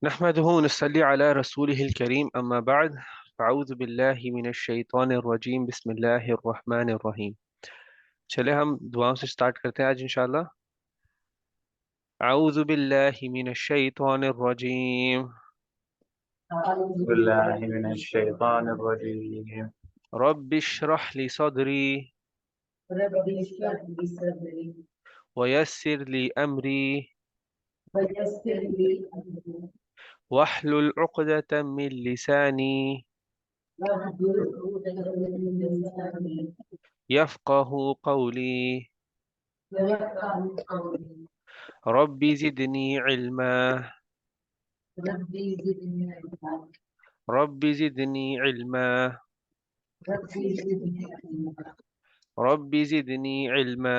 नहमदुहु व नसल्ली अला रसूलिहिल करीम अम्मा बाद फ़अऊज़ु बिल्लाहि मिनश शैतानिर रजीम बिस्मिल्लाहिर रहमानिर रहीम। चले हम दुआओं से स्टार्ट करते हैं आज इंशाल्लाह। अऊज़ु बिल्लाहि मिनश शैतानिर रजीम। बिस्मिल्लाहिर्रहमानिर्रहीम। रब्बिश्रह ली सदरी रब्बि इश्रह ली सदरी व यस्सिर ली अमरी वयस्सिर ली अमरी वहलुल उक़दतम मिन लिसानी वाहलुल उक़दतम मिन लिसानी यफ़क़हू क़ौली। यफ़क़हू क़ौली। रब्बि ज़िदनी इल्मा। रब्बी ज़िदनी इल्मा। रब्बि ज़िदनी इल्मा। रब्बी ज़िदनी इल्मा। रब्बि ज़िदनी इल्मा।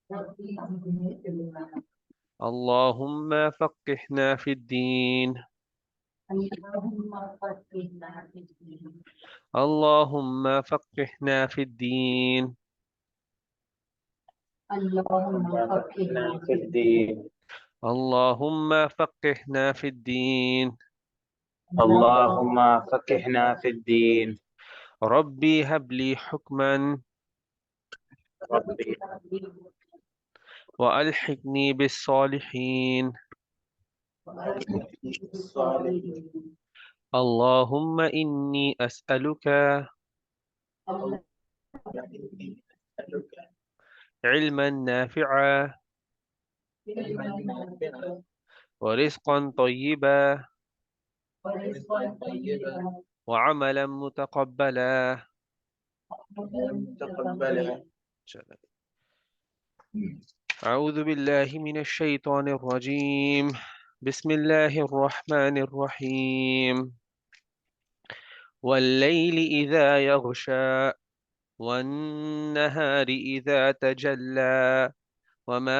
रब्बी ज़िदनी इल्मा। अल्लाहुम्मा फ़क़्क़िहना फ़िद्दीन। अल्लाहुम्मा फ़क़्क़िहना फ़िद्दीन। अल्लाहुम्मा फ़क़्क़िहना फ़िद्दीन। अल्लाहुम्मा फ़क़्क़िहना फ़िद्दीन। अल्लाहुम्मा फ़क़्क़िहना फ़िद्दीन। अल्लाहुम्मा फ़क़्क़िहना फ़िद्दीन। रब्बी हबली हुक्मन रब्बी व अल्हिक़नी बिस्सालिहीन। वअल्हिक़नी बिस्सालिहीन। अल्लाहुम्मा इन्नी अस्अलुका अल्लाहुम्मा इन्नी अस्अलुका इल्मन नाफ़िअ इल्मन नाफ़िअ व रिज़्क़न तय्यिबा वरिज़्क़न तय्यिबा व अमलन मुतक़ब्बला। वअमलन मुतक़ब्बला। अऊज़ु बिल्लाहि मिनश शैतानिर रजीम। बिस्मिल्लाहिर रहमानिर रहीम। वल्लैलि इज़ा यग़शा वन्नहारि इज़ा तजल्ला वमा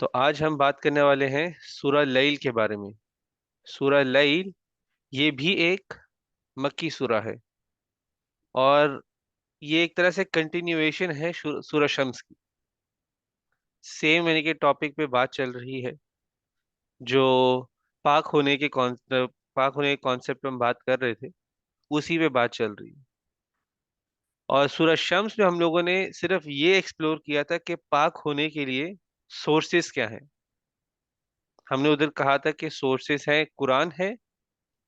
तो आज हम बात करने वाले हैं सूरह लैल के बारे में। सूरह लैल ये भी एक मक्की सूरह है और ये एक तरह से कंटिन्यूएशन है सूरह शम्स की। सेम यानी कि टॉपिक पे बात चल रही है जो पाक होने के पाक होने के कॉन्सेप्ट पे हम बात कर रहे थे, उसी पे बात चल रही है। और सूरह शम्स में हम लोगों ने सिर्फ ये एक्सप्लोर किया था कि पाक होने के लिए सोर्सेस क्या हैं। हमने उधर कहा था कि सोर्सेस हैं, कुरान है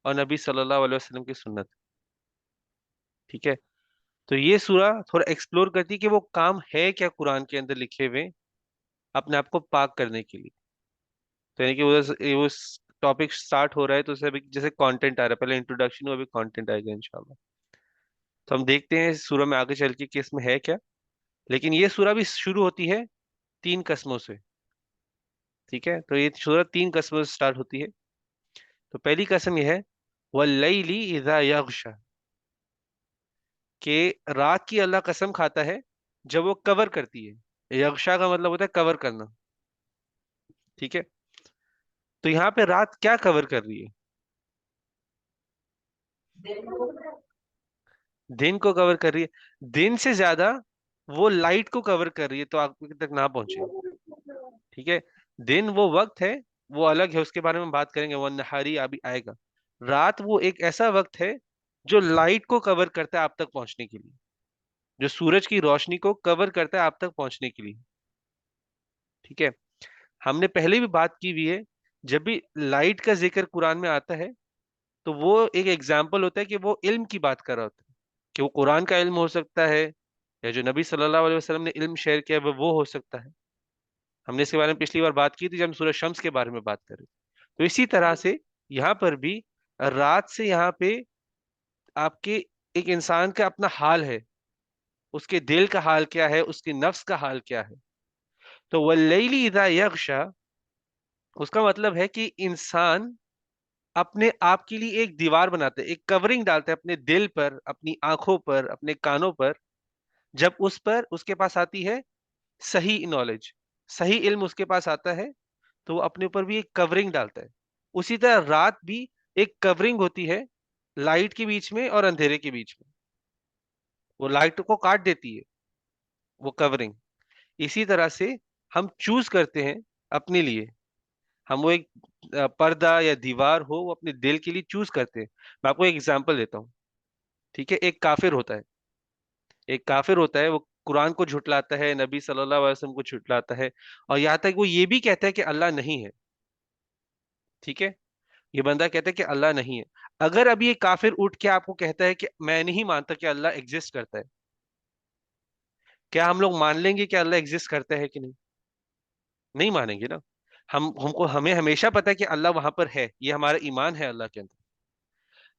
और नबी सल्लल्लाहु अलैहि वसल्लम की सुन्नत। ठीक है, तो ये सूरह थोड़ा एक्सप्लोर करती है कि वो काम है क्या कुरान के अंदर लिखे हुए अपने आप को पाक करने के लिए। तो यानी कि उधर वो टॉपिक स्टार्ट हो रहा है तो उससे अभी जैसे कंटेंट आ रहा है, पहले इंट्रोडक्शन हुआ, अभी कंटेंट आएगा इंशाल्लाह। तो हम देखते हैं इस सूरह में आगे चल के कि इसमें है क्या। लेकिन ये सूरह भी शुरू होती है तीन कस्मों से। ठीक है, तो ये सूरह तीन कस्मों से स्टार्ट होती है। तो पहली कसम ये है वल्लैली इज़ा यग़शा, कि रात की अल्लाह कसम खाता है जब वो कवर करती है। यग़शा का मतलब होता है कवर करना। ठीक है, तो यहाँ पे रात क्या कवर कर रही है? दिन को कवर कर रही है। दिन से ज्यादा वो लाइट को कवर कर रही है तो आग तक ना पहुंचे। ठीक है, दिन वो वक्त है, वो अलग है, उसके बारे में बात करेंगे, वो नहारी अभी आएगा। रात वो एक ऐसा वक्त है जो लाइट को कवर करता है आप तक पहुंचने के लिए, जो सूरज की रोशनी को कवर करता है आप तक पहुंचने के लिए। ठीक है, हमने पहले भी बात की हुई है, जब भी लाइट का जिक्र कुरान में आता है तो वो एक एग्जाम्पल होता है कि वो इल्म की बात कर रहा होता है, कि वो कुरान का इल्म हो सकता है, या जो नबी सल्लल्लाहु अलैहि वसल्लम ने इल्म शेयर किया है वो हो सकता है। हमने इसके बारे में पिछली बार बात की थी जब हम सूरज शम्स के बारे में बात कर रहे थे। तो इसी तरह से यहाँ पर भी रात से यहाँ पे आपके एक इंसान का अपना हाल है, उसके दिल का हाल क्या है, उसके नफ्स का हाल क्या है। तो वल्लैली इज़ा यग़शा, उसका मतलब है कि इंसान अपने आप के लिए एक दीवार बनाते हैं, एक कवरिंग डालते हैं अपने दिल पर, अपनी आंखों पर, अपने कानों पर। जब उस पर उसके पास आती है सही नॉलेज, सही इल्म उसके पास आता है, तो वो अपने ऊपर भी एक कवरिंग डालता है। उसी तरह रात भी एक कवरिंग होती है, लाइट के बीच में और अंधेरे के बीच में, वो लाइट को काट देती है वो कवरिंग। इसी तरह से हम चूज करते हैं अपने लिए, हम वो एक पर्दा या दीवार हो वो अपने दिल के लिए चूज करते हैं। मैं आपको एक एग्जांपल देता हूँ। ठीक है, एक काफिर होता है, एक काफिर होता है, वो कुरान को झुटलाता है, नबी सल्लल्लाहु अलैहि वसल्लम को झुटलाता है, और यहाँ तक वो ये भी कहता है कि अल्लाह नहीं है। ठीक है, ये बंदा कहता है कि अल्लाह नहीं है। अगर अभी ये काफिर उठ के आपको कहता है कि मैं नहीं मानता कि अल्लाह एग्जिस्ट करता है, क्या हम लोग मान लेंगे कि अल्लाह एग्जिस्ट करता है कि नहीं? नहीं मानेंगे ना। हमें हमेशा पता है कि अल्लाह वहां पर है, ये हमारा ईमान है अल्लाह के अंदर।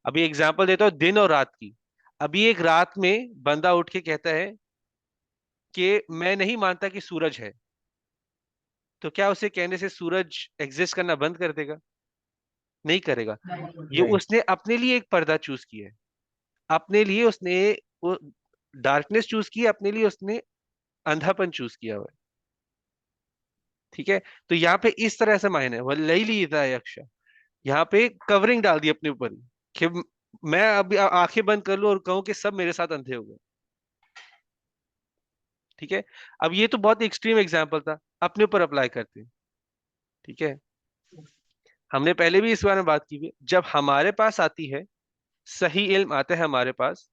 अभी एग्जाम्पल देता हूँ दिन और रात की। अभी एक रात में बंदा उठ के कहता है कि मैं नहीं मानता कि सूरज है, तो क्या उसे कहने से सूरज एग्जिस्ट करना बंद कर देगा? नहीं करेगा। ये नहीं। उसने अपने लिए एक पर्दा चूज किया है, अपने लिए उसने वो डार्कनेस चूज की है, अपने लिए उसने अंधापन चूज किया हुआ है। ठीक है, तो यहाँ पे इस तरह से मायने है वल्लैली इज़ा यग़शा, यहाँ पे कवरिंग डाल दी अपने ऊपर ही, कि मैं अभी आंखें बंद कर लूं और कहूं कि सब मेरे साथ अंधे हो गए। ठीक है, अब ये तो बहुत एक्सट्रीम एग्जांपल था, अपने ऊपर अप्लाई करते हैं। ठीक है, हमने पहले भी इस बारे में बात की हुई है, जब हमारे पास आती है, सही इल्म आता है हमारे पास,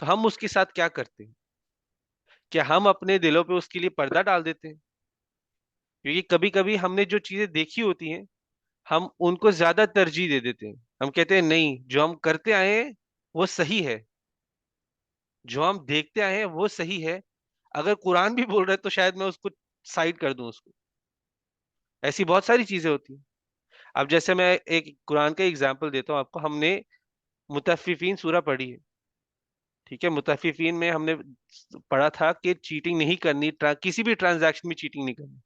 तो हम उसके साथ क्या करते हैं? क्या हम अपने दिलों पे उसके लिए पर्दा डाल देते हैं? क्योंकि कभी कभी हमने जो चीजें देखी होती हैं, हम उनको ज्यादा तरजीह दे देते हैं। हम कहते हैं नहीं, जो हम करते आए हैं वो सही है, जो हम देखते आए हैं वो सही है, अगर कुरान भी बोल रहा है तो शायद मैं उसको साइड कर दूं उसको। ऐसी बहुत सारी चीजें होती हैं। अब जैसे मैं एक कुरान का एग्जांपल देता हूँ आपको, हमने मुतफ्फिफीन सूरा पढ़ी है। ठीक है, मुतफ्फिफीन में हमने पढ़ा था कि चीटिंग नहीं करनी, किसी भी ट्रांजैक्शन में चीटिंग नहीं करनी,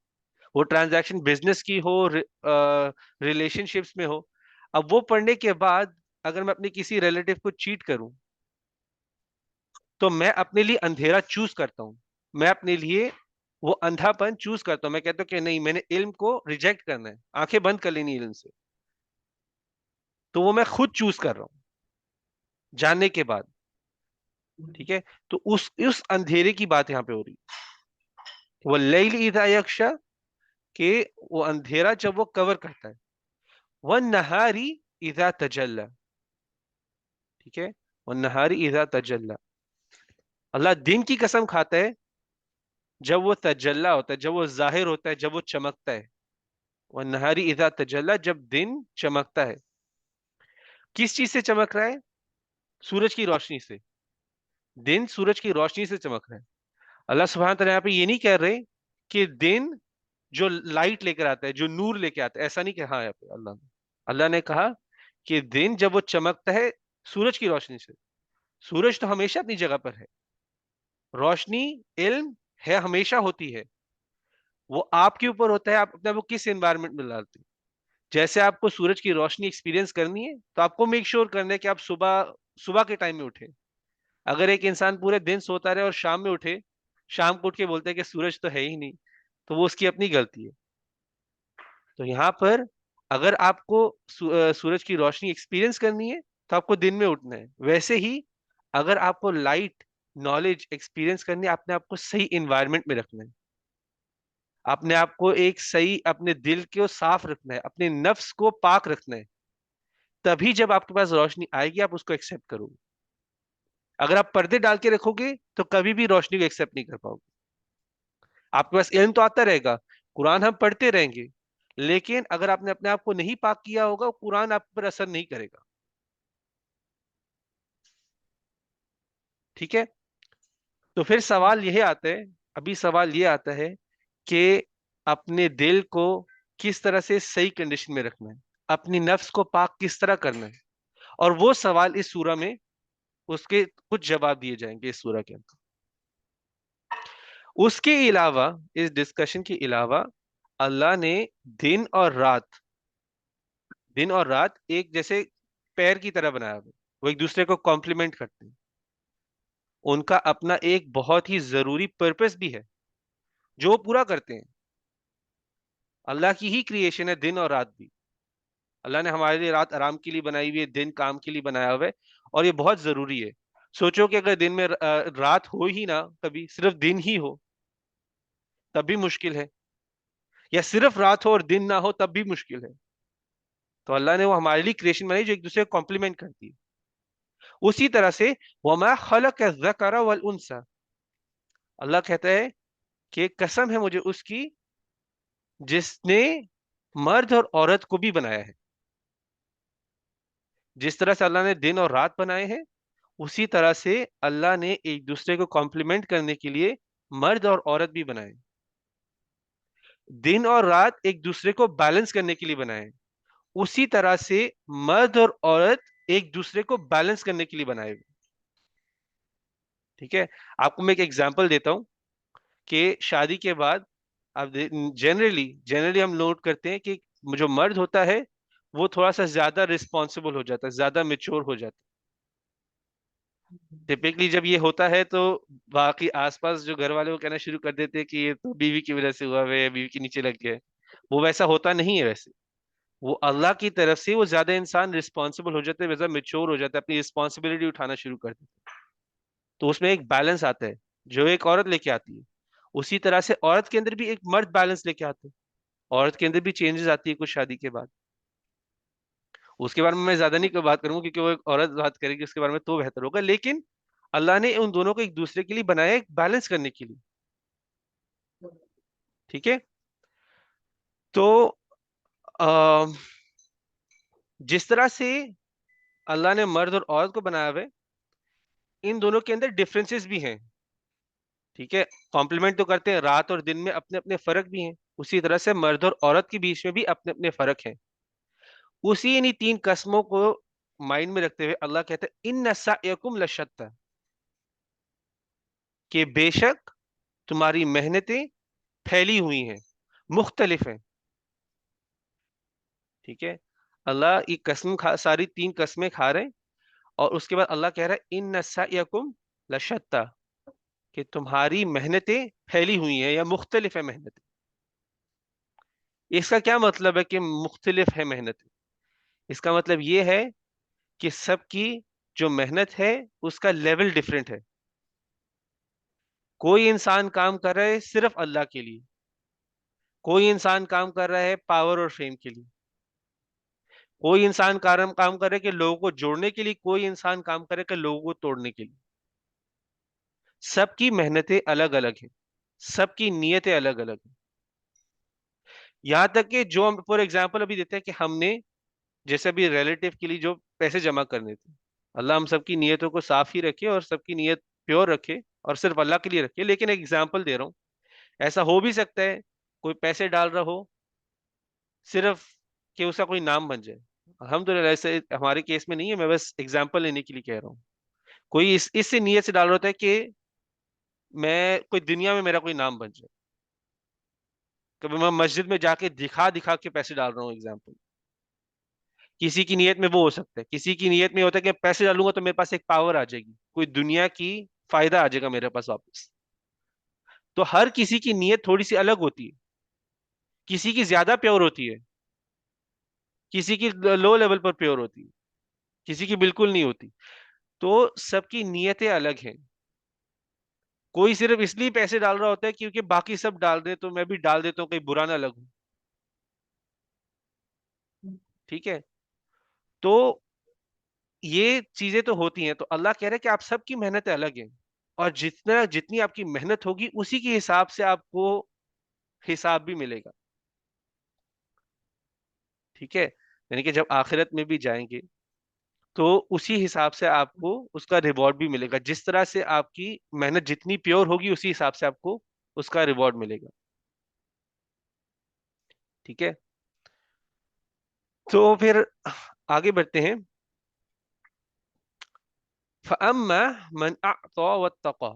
वो ट्रांजैक्शन बिजनेस की हो, रिलेशनशिप्स में हो। अब वो पढ़ने के बाद अगर मैं अपने किसी रिलेटिव को चीट करूं, तो मैं अपने लिए अंधेरा चूज करता हूं, मैं अपने लिए वो अंधापन चूज करता हूं। मैं कहता हूं कि नहीं, मैंने इल्म को रिजेक्ट करना है, आंखें बंद कर लेनी इल्म से। तो वो मैं खुद चूज कर रहा हूं जानने के बाद। ठीक है, तो उस अंधेरे की बात यहाँ पे हो रही है। वो लैल इज़ा यग़शा, के वो अंधेरा जब वो कवर करता है। वन नहारी इज़ा तजल्ला। ठीक है, वन नहारी इज़ा तजल्ला, अल्लाह दिन की कसम खाता है जब वो तजल्ला होता है, जब वो जाहिर होता है, जब वो चमकता है। वन नहारी इज़ा तजल्ला, जब दिन चमकता है। किस चीज से चमक रहा है? सूरज की रोशनी से। दिन सूरज की रोशनी से चमक रहा है। अल्लाह सुब्हानहू तआला यहाँ पे ये नहीं कह रहे कि दिन जो लाइट लेकर आता है, जो नूर लेके आता है, ऐसा नहीं कहा यहाँ पे अल्लाह ने कहा कि दिन जब वो चमकता है सूरज की रोशनी से। सूरज तो हमेशा अपनी जगह पर है, रोशनी इल्म है, हमेशा होती है। वो आपके ऊपर होता है, आप अपने आप को किस एनवायरनमेंट में डालते हैं। जैसे आपको सूरज की रोशनी एक्सपीरियंस करनी है, तो आपको मेक श्योर करना है कि आप सुबह सुबह के टाइम में उठे। अगर एक इंसान पूरे दिन सोता रहे और शाम में उठे, शाम को उठ के बोलते हैं कि सूरज तो है ही नहीं, तो वो उसकी अपनी गलती है। तो यहाँ पर अगर आपको सूरज की रोशनी एक्सपीरियंस करनी है, तो आपको दिन में उठना है। वैसे ही अगर आपको लाइट नॉलेज एक्सपीरियंस करनी है, अपने आप को सही इन्वायरमेंट में रखना है, अपने आप को एक सही, अपने दिल को साफ रखना है, अपने नफ्स को पाक रखना है। तभी जब आपके पास रोशनी आएगी आप उसको एक्सेप्ट करोगे। अगर आप पर्दे डाल के रखोगे तो कभी भी रोशनी को एक्सेप्ट नहीं कर पाओगे। आपके पास इल्म तो आता रहेगा, कुरान हम पढ़ते रहेंगे, लेकिन अगर आपने अपने आप को नहीं पाक किया होगा, कुरान आप पर असर नहीं करेगा। ठीक है। तो फिर सवाल यह आता है, अभी सवाल ये आता है कि अपने दिल को किस तरह से सही कंडीशन में रखना है, अपनी नफ्स को पाक किस तरह करना है। और वो सवाल इस सूरा में, उसके कुछ जवाब दिए जाएंगे इस सूरा के अंदर। उसके अलावा, इस डिस्कशन के अलावा, अल्लाह ने दिन और रात, दिन और रात एक जैसे पैर की तरह बनाया हुआ है। वो एक दूसरे को कॉम्प्लीमेंट करते हैं। उनका अपना एक बहुत ही जरूरी पर्पस भी है जो वो पूरा करते हैं। अल्लाह की ही क्रिएशन है दिन और रात भी। अल्लाह ने हमारे लिए रात आराम के लिए बनाई हुई है, दिन काम के लिए बनाया हुआ है, और ये बहुत जरूरी है। सोचो कि अगर दिन में रात हो ही ना, कभी सिर्फ दिन ही हो तब भी मुश्किल है, या सिर्फ रात हो और दिन ना हो तब भी मुश्किल है। तो अल्लाह ने वो हमारे लिए क्रिएशन बनाई जो एक दूसरे को कॉम्प्लीमेंट करती है। उसी तरह से वमा खलक ज़करा वल उनसा, अल्लाह कहता है कि कसम है मुझे उसकी जिसने मर्द और औरत को भी बनाया है। जिस तरह से अल्लाह ने दिन और रात बनाए हैं, उसी तरह से अल्लाह ने एक दूसरे को कॉम्प्लीमेंट करने के लिए मर्द और औरत भी बनाए। दिन और रात एक दूसरे को बैलेंस करने के लिए बनाए। उसी तरह से मर्द और औरत एक दूसरे को बैलेंस करने के लिए बनाए हुए। ठीक है। आपको मैं एक एग्जांपल देता हूं कि शादी के बाद, अब जनरली जनरली हम नोट करते हैं कि जो मर्द होता है वो थोड़ा सा ज्यादा रिस्पॉन्सिबल हो जाता है, ज्यादा मेच्योर हो जाता है। टिपिकली जब ये होता है तो बाकी आसपास जो घर वाले वो कहना शुरू कर देते हैं कि ये तो बीवी की वजह से हुआ है, बीवी के नीचे लग गया है। वो वैसा होता नहीं है वैसे। वो अल्लाह की तरफ से वो ज्यादा इंसान रिस्पॉन्सिबल हो जाते हैं, वैसा मेच्योर हो जाता है, अपनी रिस्पॉन्सिबिलिटी उठाना शुरू कर देते हैं। तो उसमें एक बैलेंस आता है जो एक औरत लेके आती है। उसी तरह से औरत के अंदर भी एक मर्द बैलेंस लेके आते हैं। औरत के अंदर भी चेंजेस आती है कुछ शादी के बाद। उसके बारे में मैं ज्यादा नहीं बात करूंगा क्योंकि वो एक औरत बात करेगी उसके बारे में तो बेहतर होगा, लेकिन अल्लाह ने उन दोनों को एक दूसरे के लिए बनाया, एक बैलेंस करने के लिए। ठीक है। तो आ, जिस तरह से अल्लाह ने मर्द और औरत को बनाया हुआ है, इन दोनों के अंदर डिफरेंसेस भी हैं। ठीक है। कॉम्प्लीमेंट तो करते हैं, रात और दिन में अपने अपने फर्क भी हैं। उसी तरह से मर्द और औरत के बीच में भी अपने अपने फर्क हैं। उसी इन्हीं तीन कस्मों को माइंड में रखते हुए अल्लाह कहता है इन नसायकुम लशत्ता, कि बेशक तुम्हारी मेहनतें फैली हुई हैं, मुख्तलिफ हैं। ठीक है। अल्लाह ये कसम खा, सारी तीन कस्में खा रहे हैं, और उसके बाद अल्लाह कह रहा है इन नसायकुम लशत्ता, कि तुम्हारी मेहनतें फैली हुई हैं या मुख्तलिफ है मेहनतें। इसका क्या मतलब है कि मुख्तलिफ है मेहनतें? इसका मतलब ये है कि सबकी जो मेहनत है उसका लेवल डिफरेंट है। कोई इंसान काम कर रहा है सिर्फ अल्लाह के लिए, कोई इंसान काम कर रहा है पावर और फेम के लिए, कोई इंसान काम कर रहा है कि लोगों को जोड़ने के लिए, कोई इंसान काम कर रहा है कि लोगों को तोड़ने के लिए। सबकी मेहनतें अलग अलग हैं, सबकी नीयतें अलग अलग हैं। यहां तक कि जो हम फॉर एग्जाम्पल अभी देते हैं कि हमने जैसे अभी रिलेटिव के लिए जो पैसे जमा करने थे, अल्लाह हम सबकी नीयतों को साफ ही रखे और सबकी नीयत प्योर रखे और सिर्फ अल्लाह के लिए रखे। लेकिन एक एग्जाम्पल दे रहा हूँ, ऐसा हो भी सकता है कोई पैसे डाल रहा हो सिर्फ कि उसका कोई नाम बन जाए। अल्हम्दुलिल्लाह ऐसे हमारे केस में नहीं है, मैं बस एग्जाम्पल लेने के लिए कह रहा हूँ। कोई इससे नीयत से डाल रहा होता है कि मैं कोई दुनिया में मेरा कोई नाम बन जाए। कभी मैं मस्जिद में जाके दिखा दिखा के पैसे डाल रहा हूँ एग्जाम्पल। किसी की नीयत में वो हो सकता है, किसी की नीयत में होता है कि पैसे डालूंगा तो मेरे पास एक पावर आ जाएगी, कोई दुनिया की फायदा आ जाएगा मेरे पास वापस। तो हर किसी की नीयत थोड़ी सी अलग होती है। किसी की ज्यादा प्योर होती है, किसी की लो लेवल पर प्योर होती है, किसी की बिल्कुल नहीं होती। तो सबकी नीयतें अलग हैं। कोई सिर्फ इसलिए पैसे डाल रहा होता है क्योंकि बाकी सब डाल रहे हैं तो मैं भी डाल देता हूँ, कहीं बुरा ना लगूं। ठीक है। तो ये चीजें तो होती हैं, तो अल्लाह कह रहा है कि आप सबकी मेहनत अलग है, और जितना जितनी आपकी मेहनत होगी उसी के हिसाब से आपको हिसाब भी मिलेगा। ठीक है। यानी कि जब आखिरत में भी जाएंगे तो उसी हिसाब से आपको उसका रिवॉर्ड भी मिलेगा, जिस तरह से आपकी मेहनत जितनी प्योर होगी उसी हिसाब से आपको उसका रिवॉर्ड मिलेगा। ठीक है। तो फिर आगे बढ़ते हैं। फअम्मा मन अअता वत्तक़ा।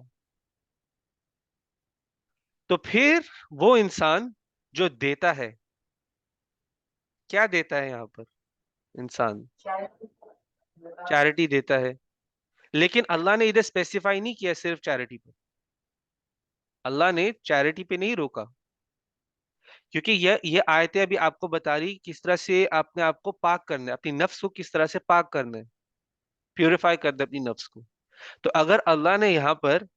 तो फिर वो इंसान जो देता है, क्या देता है यहाँ पर इंसान? चैरिटी देता है। लेकिन अल्लाह ने इधर स्पेसिफाई नहीं किया सिर्फ चैरिटी पे। अल्लाह ने चैरिटी पे नहीं रोका, क्योंकि ये आयतें अभी आपको बता रही किस तरह से अपने आप को पाक करना है, अपनी नफ्स को किस तरह से पाक करना है, प्यूरिफाई करना है अपनी नफ्स को। तो अगर अल्लाह ने यहाँ पर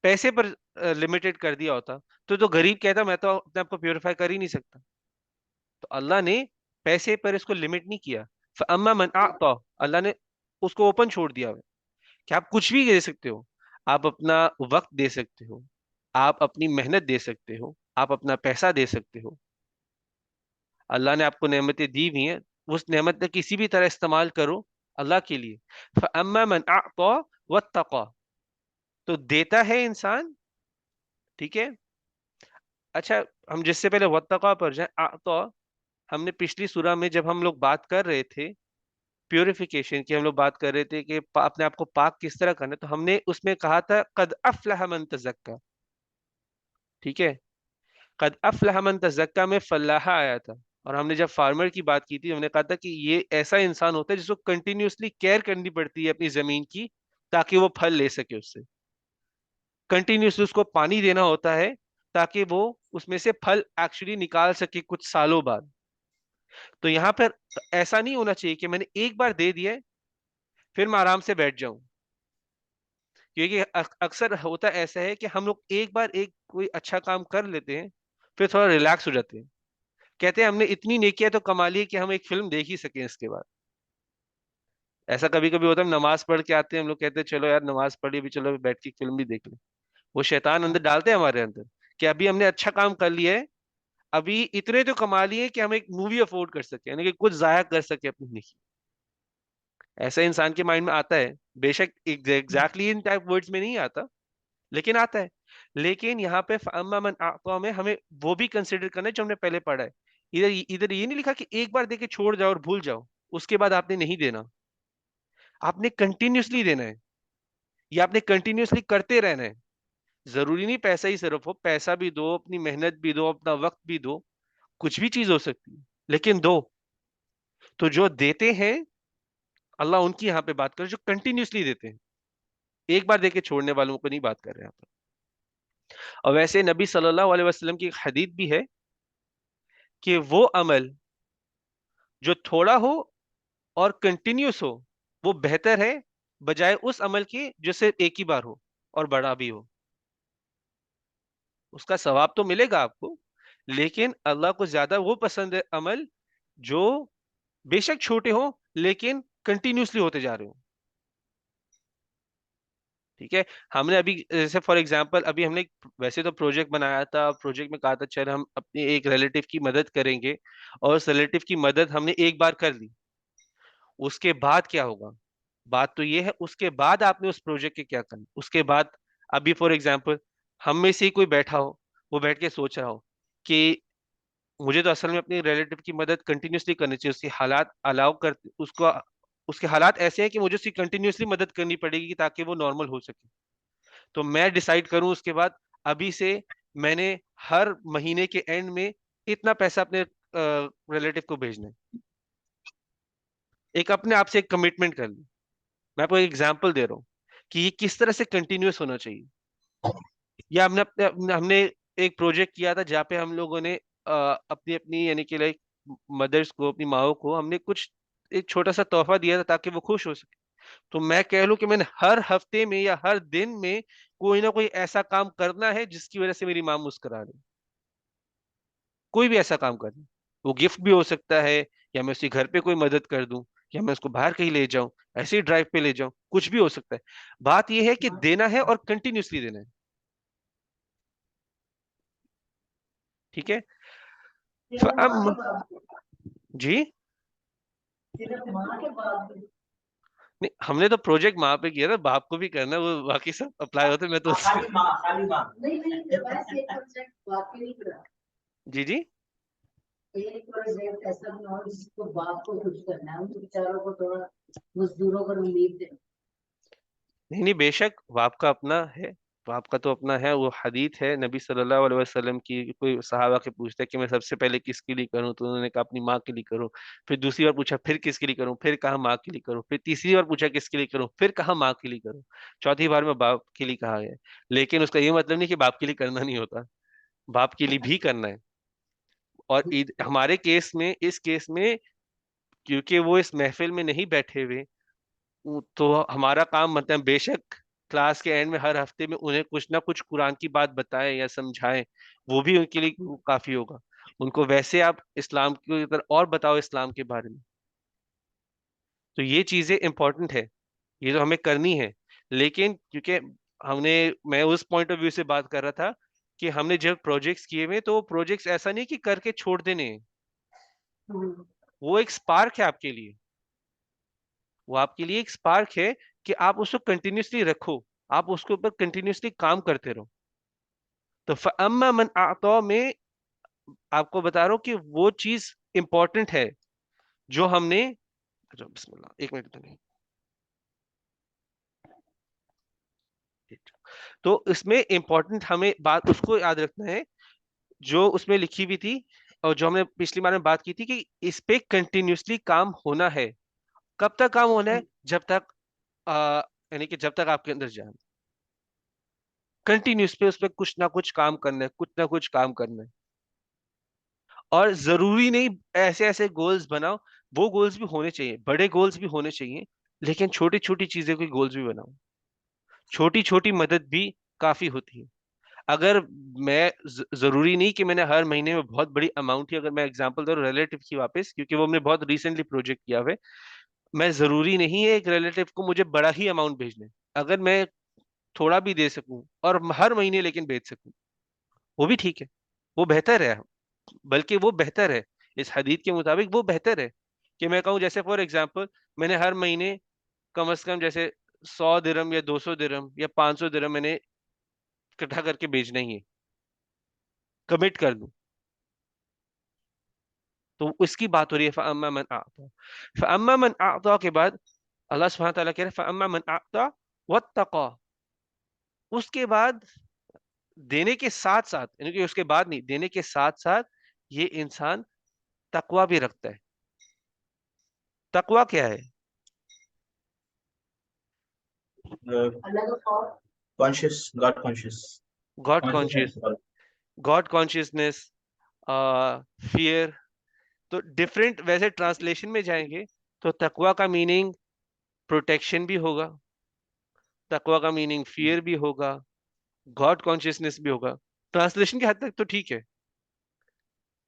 पैसे पर लिमिटेड कर दिया होता, तो गरीब कहता मैं तो अपने आप को प्यूरिफाई कर ही नहीं सकता। तो अल्लाह ने पैसे पर इसको लिमिट नहीं किया। अम्मा मन अअता, अल्लाह ने उसको ओपन छोड़ दिया है कि आप कुछ भी दे सकते हो। आप अपना वक्त दे सकते हो, आप अपनी मेहनत दे सकते हो, आप अपना पैसा दे सकते हो। अल्लाह ने आपको नेमतें दी हुई हैं, उस नेमत का किसी भी तरह इस्तेमाल करो अल्लाह के लिए। फअम्मा मन अअता वत्तक़ा, तो देता है इंसान। ठीक है। अच्छा, हम जिससे पहले वत्तक़ा पर जाए, अअता, हमने पिछली सूरा में जब हम लोग बात कर रहे थे प्योरिफिकेशन की, हम लोग बात कर रहे थे कि अपने आप को पाक किस तरह करना है, तो हमने उसमें कहा था कद अफ़लह मन तज़क्का। ठीक है। कद अफ़लह मन तज़क्का में फलाहा आया था, और हमने जब फार्मर की बात की थी हमने कहा था कि ये ऐसा इंसान होता है जिसको कंटिन्यूअसली केयर करनी पड़ती है अपनी जमीन की, ताकि वो फल ले सके उससे। कंटिन्यूअसली उसको पानी देना होता है ताकि वो उसमें से फल एक्चुअली निकाल सके कुछ सालों बाद। तो यहाँ पर ऐसा नहीं होना चाहिए कि मैंने एक बार दे दिया है फिर मैं आराम से बैठ जाऊं, क्योंकि अक्सर होता ऐसा है कि हम लोग एक बार एक कोई अच्छा काम कर लेते हैं, फिर थोड़ा रिलैक्स हो जाते हैं, कहते हैं हमने इतनी नेकियां तो कमा ली कि हम एक फिल्म देख ही सकें इसके बाद। ऐसा कभी कभी होता है, हम नमाज पढ़ के आते हैं, हम लोग कहते हैं चलो यार नमाज पढ़ी, अभी चलो बैठ के फिल्म भी देख ले। वो शैतान अंदर डालते हैं हमारे अंदर कि अभी हमने अच्छा काम कर लिया है, अभी इतने तो कमा लिए कि हम एक मूवी अफोर्ड कर सके, यानी कि कुछ जाया कर सके अपनी नेकी। ऐसा इंसान के माइंड में आता है, बेशक एग्जैक्टली इन टाइप वर्ड्स में नहीं आता, लेकिन आता है। लेकिन यहाँ पे फअम्मा मन अअता में हमें वो भी कंसिडर करना है जो हमने पहले पढ़ा है। इधर इधर ये नहीं लिखा कि एक बार देके छोड़ जाओ और भूल जाओ, उसके बाद आपने नहीं देना। आपने कंटिन्यूअसली देना है, या आपने कंटिन्यूअसली करते रहना है। जरूरी नहीं पैसा ही सिर्फ हो, पैसा भी दो, अपनी मेहनत भी दो, अपना वक्त भी दो, कुछ भी चीज हो सकती है, लेकिन दो। तो जो देते हैं, अल्लाह उनकी यहाँ पे बात कर, जो कंटिन्यूअसली देते हैं, एक बार देके छोड़ने वालों को नहीं बात कर रहे हैं यहाँ पर। और वैसे नबी सल्लल्लाहु अलैहि वसल्लम की एक हदीस भी है कि वो अमल जो थोड़ा हो और कंटिन्यूस हो, वो बेहतर है बजाय उस अमल के जो सिर्फ एक ही बार हो और बड़ा भी हो। उसका सवाब तो मिलेगा आपको, लेकिन अल्लाह को ज्यादा वो पसंद है अमल जो बेशक छोटे हो लेकिन कंटिन्यूसली होते जा रहे हो। ठीक है। हमने अभी जैसे फॉर एग्जांपल अभी हमने वैसे तो प्रोजेक्ट बनाया था, प्रोजेक्ट में कहा था चल हम अपने एक रिलेटिव की मदद करेंगे, और उस रिलेटिव की मदद हमने एक बार कर ली। उसके बाद क्या होगा? बात तो ये है उसके बाद आपने उस प्रोजेक्ट के क्या करना उसके बाद। अभी फॉर एग्जांपल हम में से ही कोई बैठा हो, वो बैठ के सोच रहा हो कि मुझे तो असल में अपनी रिलेटिव की मदद कंटिन्यूअसली करनी चाहिए, उसकी हालात अलाउ कर उसको, उसके हालात ऐसे हैं कि मुझे उसकी कंटिन्यूअसली मदद करनी पड़ेगी ताकि वो नॉर्मल हो सके। तो मैं डिसाइड करूं उसके बाद, अभी से मैंने हर महीने के एंड में इतना पैसा अपने रिलेटिव को भेजना है। एक अपने आप से एक कमिटमेंट कर ली। मैं आपको एक एग्जांपल दे रहा हूँ कि ये किस तरह से कंटिन्यूअस होना चाहिए। या हमने एक प्रोजेक्ट किया था जहाँ पे हम लोगों ने अपनी अपनी यानी कि लाइक मदर्स को, अपनी माओ को हमने कुछ एक छोटा सा तोहफा दिया था ताकि वो खुश हो सके। तो मैं कह लूं कि मैंने हर हफ्ते में या हर दिन में कोई ना कोई ऐसा काम करना है जिसकी वजह से मेरी माँ मुस्कुरा रही। कोई भी ऐसा काम करना, वो गिफ्ट भी हो सकता है, या मैं उसके घर पे कोई मदद कर दूं, या मैं उसको बाहर कहीं ले जाऊं, ऐसे ही ड्राइव पे ले जाऊं, कुछ भी हो सकता है। बात यह है कि देना है और कंटिन्यूसली देना है। ठीक है। फअम जी। नहीं, हमने तो प्रोजेक्ट वहां पे किया ना, बाप को भी करना है, वो बाकी सब अप्लाई होते, मैं तो खाली माँ, खाली माँ। नहीं नहीं, वैसे एक प्रोजेक्ट बाकी नहीं करा। जी जी। एक प्रोजेक्ट ऐसा बनाओ जिसको बाप को खुश करना है, उन बेचारों को थोड़ा मजदूरों को रिलीफ दे। नहीं नहीं, बेशक बाप का अपना है, बाप का तो अपना है। वो हदीस है नबी सल्लल्लाहु अलैहि वसल्लम की, कोई सहाबा के पूछता है कि मैं सबसे पहले किसके लिए करूं, तो उन्होंने कहा अपनी माँ के लिए करूं। फिर दूसरी बार पूछा फिर किसके लिए करूं, फिर कहा माँ के लिए करूं। फिर तीसरी बार पूछा किसके लिए करूं, फिर कहा माँ के लिए करूं। चौथी बार में बाप के लिए कहा गया। लेकिन उसका ये मतलब नहीं कि बाप के लिए करना नहीं होता, बाप के लिए भी करना है। और हमारे केस में, इस केस में, क्योंकि वो इस महफिल में नहीं बैठे हुए, तो हमारा काम मतलब बेशक क्लास के एंड में हर हफ्ते में उन्हें कुछ ना कुछ कुरान की बात बताएं या समझाएं, वो भी उनके लिए काफी होगा। उनको वैसे आप इस्लाम की तरह और बताओ इस्लाम के बारे में। तो ये चीजें इंपॉर्टेंट है, ये तो हमें करनी है। लेकिन क्योंकि हमने, मैं उस पॉइंट ऑफ व्यू से बात कर रहा था कि हमने जब प्रोजेक्ट्स किए हुए, तो वो प्रोजेक्ट्स ऐसा नहीं कि करके छोड़ देने हैं। वो एक स्पार्क है आपके लिए, वो आपके लिए एक स्पार्क है कि आप उसको कंटिन्यूसली रखो, आप उसके ऊपर कंटिन्यूसली काम करते रहो। तो फअम्मा मन आतो में आपको बता रहा हूँ कि वो चीज इंपॉर्टेंट है जो हमने, अच्छा बिस्मिल्लाह एक मिनट, तो नहीं। तो इसमें इंपॉर्टेंट हमें बात उसको याद रखना है जो उसमें लिखी हुई थी, और जो हमने पिछली बार में बात की थी कि इस पे कंटिन्यूसली काम होना है। कब तक काम होना है? जब तक आ, यानी कि जब तक आपके अंदर जान, कंटिन्यूस पे उस पे कुछ ना कुछ काम करना है, कुछ ना कुछ काम करना है। और जरूरी नहीं ऐसे ऐसे गोल्स बनाओ, वो गोल्स भी होने चाहिए, बड़े गोल्स भी होने चाहिए, लेकिन छोटी छोटी चीजें के गोल्स भी बनाओ। छोटी छोटी मदद भी काफी होती है। अगर मैं जरूरी नहीं कि मैंने हर महीने में बहुत बड़ी अमाउंट ही, अगर मैं एग्जांपल दे रहा हूँ रिलेटिव की वापस, क्योंकि वो हमने बहुत रिसेंटली प्रोजेक्ट किया हुआ है, मैं जरूरी नहीं है एक रिलेटिव को मुझे बड़ा ही अमाउंट भेजना है। अगर मैं थोड़ा भी दे सकूं और हर महीने लेकिन भेज सकूं, वो भी ठीक है, वो बेहतर है। बल्कि वो बेहतर है, इस हदीस के मुताबिक वो बेहतर है कि मैं कहूँ जैसे फॉर एग्जांपल मैंने हर महीने कम से कम जैसे 100 दिरहम या 200 दिरहम या 500 दिरहम मैंने इकट्ठा करके भेजना ही है, कमिट कर दूं। तो इसकी बात हो रही है फअम्मा मन आता। फअम्मा मन आता के बाद अल्लाह सुब्हानहू व तआला कह रहे हैं फअम्मा मन आता वत्तका। उसके बाद, देने के साथ साथ, यानी कि उसके बाद नहीं, देने के साथ साथ ये इंसान तकवा भी रखता है। तकवा क्या है? Conscious, God conscious, God conscious, consciousness. God consciousness, fear. तो डिफरेंट वैसे ट्रांसलेशन में जाएंगे तो तकवा का मीनिंग प्रोटेक्शन भी होगा, तकवा का मीनिंग फियर भी होगा, गॉड कॉन्शियसनेस भी होगा। ट्रांसलेशन के हद तक तो ठीक है,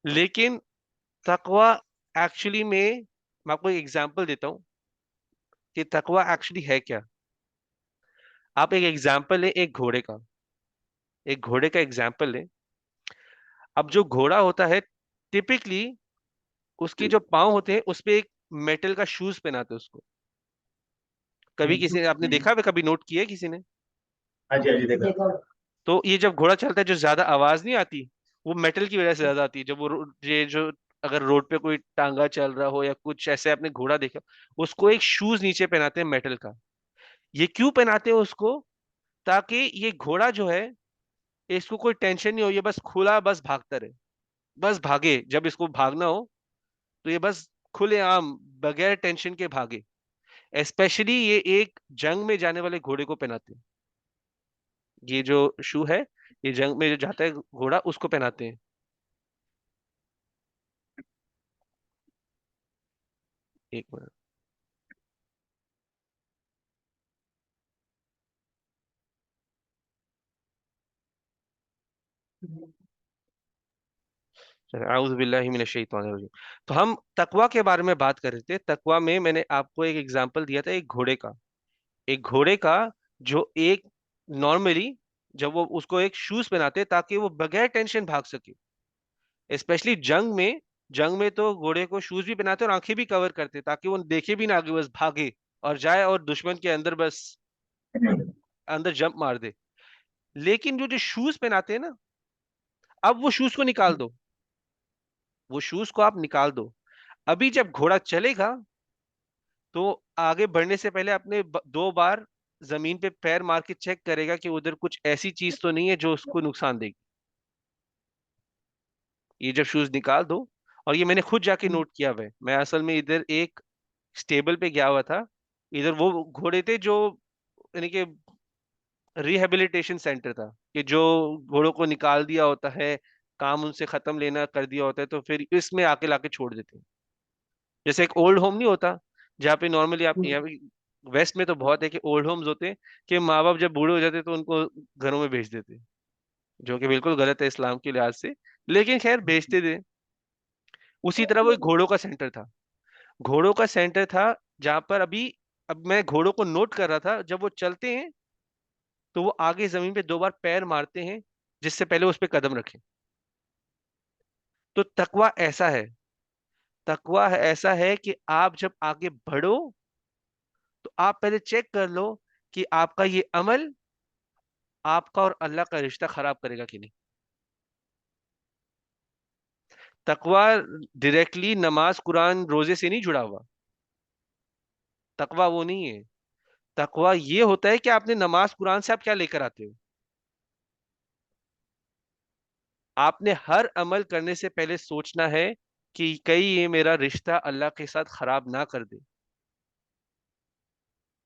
लेकिन तकवा एक्चुअली में, मैं आपको एक एग्जांपल देता हूँ कि तकवा एक्चुअली है क्या। आप एक एग्जांपल है एक घोड़े का, एक घोड़े का एग्जांपल है। अब जो घोड़ा होता है, टिपिकली उसके जो पाँव होते हैं उस पे एक मेटल का शूज पहनाते हैं उसको। कभी किसी ने, आपने देखा है, कभी नोट किया है किसी ने? हाँ जी, हाँ जी, देखा। तो ये जब घोड़ा चलता है, जो ज्यादा आवाज नहीं आती, वो मेटल की वजह से ज्यादा आती है। जब वो ये जो, अगर रोड पे कोई टांगा चल रहा हो या कुछ ऐसे आपने घोड़ा देखा, उसको एक शूज नीचे पहनाते हैं मेटल का। ये क्यों पहनाते हैं उसको? ताकि ये घोड़ा जो है, इसको कोई टेंशन नहीं हो, ये बस खुला बस भागता रहे, बस भागे जब इसको भागना हो, तो ये बस खुलेआम बगैर टेंशन के भागे। स्पेशली ये एक जंग में जाने वाले घोड़े को पहनाते हैं, ये जो शू है, ये जंग में जो जाता है घोड़ा उसको पहनाते हैं। एक मिनट। आऊज़ु बिल्लाहि मिनश शैतानिर रजीम। तो हम तकवा के बारे में बात कर रहे थे। तकवा में मैंने आपको एक एग्जांपल दिया था, एक घोड़े का। एक घोड़े का जो एक नॉर्मली जब वो उसको एक शूज पहनाते हैं ताकि वो बगैर टेंशन भाग सके, स्पेशली जंग में तो घोड़े को शूज भी पहनाते और आंखें भी कवर करते ताकि वो देखे भी ना आगे, बस भागे और जाए और दुश्मन के अंदर बस अंदर जंप मार दे। लेकिन जो जो शूज पहनाते हैं ना, अब वो शूज को निकाल दो, वो शूज को आप निकाल दो। अभी जब घोड़ा चलेगा तो आगे बढ़ने से पहले अपने 2 बार जमीन पे पैर मार के चेक करेगा कि उधर कुछ ऐसी चीज तो नहीं है जो उसको नुकसान देगी। ये जब शूज निकाल दो, और ये मैंने खुद जाके नोट किया हुआ है। मैं असल में इधर एक स्टेबल पे गया हुआ था। इधर वो घोड़े थे जो, यानी कि रिहेबिलिटेशन सेंटर था, कि जो घोड़ों को निकाल दिया होता है, काम उनसे खत्म लेना कर दिया होता है, तो फिर इसमें आके लाके छोड़ देते हैं। जैसे एक ओल्ड होम नहीं होता, जहाँ पे नॉर्मली आप यहाँ पे वेस्ट में तो बहुत है कि ओल्ड होम्स होते हैं कि माँ बाप जब बूढ़े हो जाते हैं तो उनको घरों में भेज देते हैं, जो कि बिल्कुल गलत है इस्लाम के लिहाज से, लेकिन खैर भेजते थे। उसी तरह वो एक घोड़ों का सेंटर था। घोड़ों का सेंटर था जहां पर अब मैं घोड़ों को नोट कर रहा था, जब वो चलते हैं तो वो आगे जमीन पे 2 बार पैर मारते हैं, जिससे पहले उस पे कदम रखें। तो तकवा ऐसा है, तकवा ऐसा है कि आप जब आगे बढ़ो तो आप पहले चेक कर लो कि आपका ये अमल आपका और अल्लाह का रिश्ता खराब करेगा कि नहीं। तकवा डायरेक्टली नमाज कुरान रोजे से नहीं जुड़ा हुआ। तकवा वो नहीं है। तकवा ये होता है कि आपने नमाज कुरान से आप क्या लेकर आते हो। आपने हर अमल करने से पहले सोचना है कि कहीं ये मेरा रिश्ता अल्लाह के साथ खराब ना कर दे।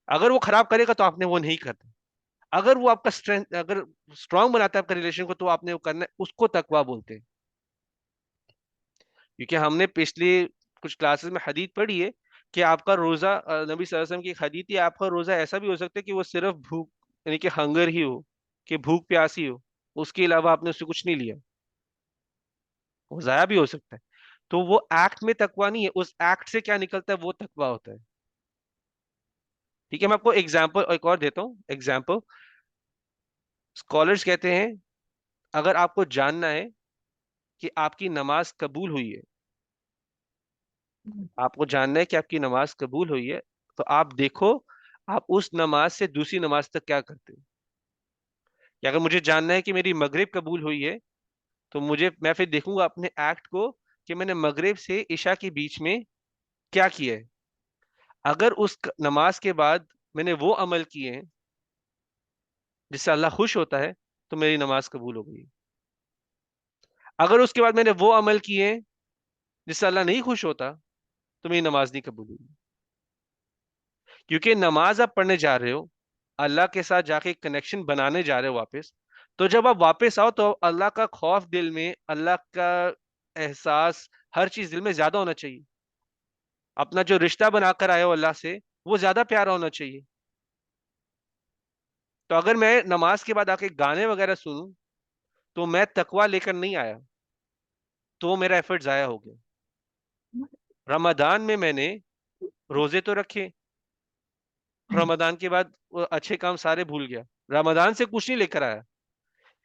अगर वो खराब करेगा तो आपने वो नहीं करना। अगर वो आपका स्ट्रेंथ, अगर स्ट्रांग बनाता है आपका रिलेशन को, तो आपने वो करना है, उसको तकवा बोलते हैं। क्योंकि हमने पिछले कुछ क्लासेस में हदीस पढ़ी है कि आपका रोजा, नबी सल्लल्लाहु अलैहि वसल्लम की एक हदीस थी, आपका रोजा ऐसा भी हो सकता है कि वो सिर्फ भूख, यानी कि हंगर ही हो, कि भूख प्यास ही हो, उसके अलावा आपने उससे कुछ नहीं लिया, वो जाया भी हो सकता है। तो वो एक्ट में तकवा नहीं है, उस एक्ट से क्या निकलता है वो तकवा होता है। ठीक है, मैं आपको एग्जाम्पल एक और देता हूँ एग्जाम्पल। स्कॉलर्स कहते हैं, अगर आपको जानना है कि आपकी नमाज कबूल हुई है, आपको जानना है कि आपकी नमाज कबूल हुई है, तो आप देखो आप उस नमाज से दूसरी नमाज तक क्या करते हो। या अगर मुझे जानना है कि मेरी मगरिब कबूल हुई है, तो मैं फिर देखूंगा अपने एक्ट को कि मैंने मगरिब से इशा के बीच में क्या किया है। अगर उस नमाज के बाद मैंने वो अमल किए हैं जिससे अल्लाह खुश होता है, तो मेरी नमाज कबूल हो गई। अगर उसके बाद मैंने वो अमल किए हैं जिससे अल्लाह नहीं खुश होता, तो मेरी नमाज नहीं कबूल हुई। क्योंकि नमाज आप पढ़ने जा रहे हो, अल्लाह के साथ जाके कनेक्शन बनाने जा रहे हो वापस। तो जब आप वापस आओ तो अल्लाह का खौफ दिल में, अल्लाह का एहसास, हर चीज दिल में ज्यादा होना चाहिए। अपना जो रिश्ता बनाकर आए हो अल्लाह से, वो ज्यादा प्यारा होना चाहिए। तो अगर मैं नमाज के बाद आके गाने वगैरह सुनूं, तो मैं तकवा लेकर नहीं आया, तो मेरा एफर्ट जाया हो गया। रमजान में मैंने रोजे तो रखे, रमजान के बाद वो अच्छे काम सारे भूल गया। रमजान से कुछ नहीं लेकर आया।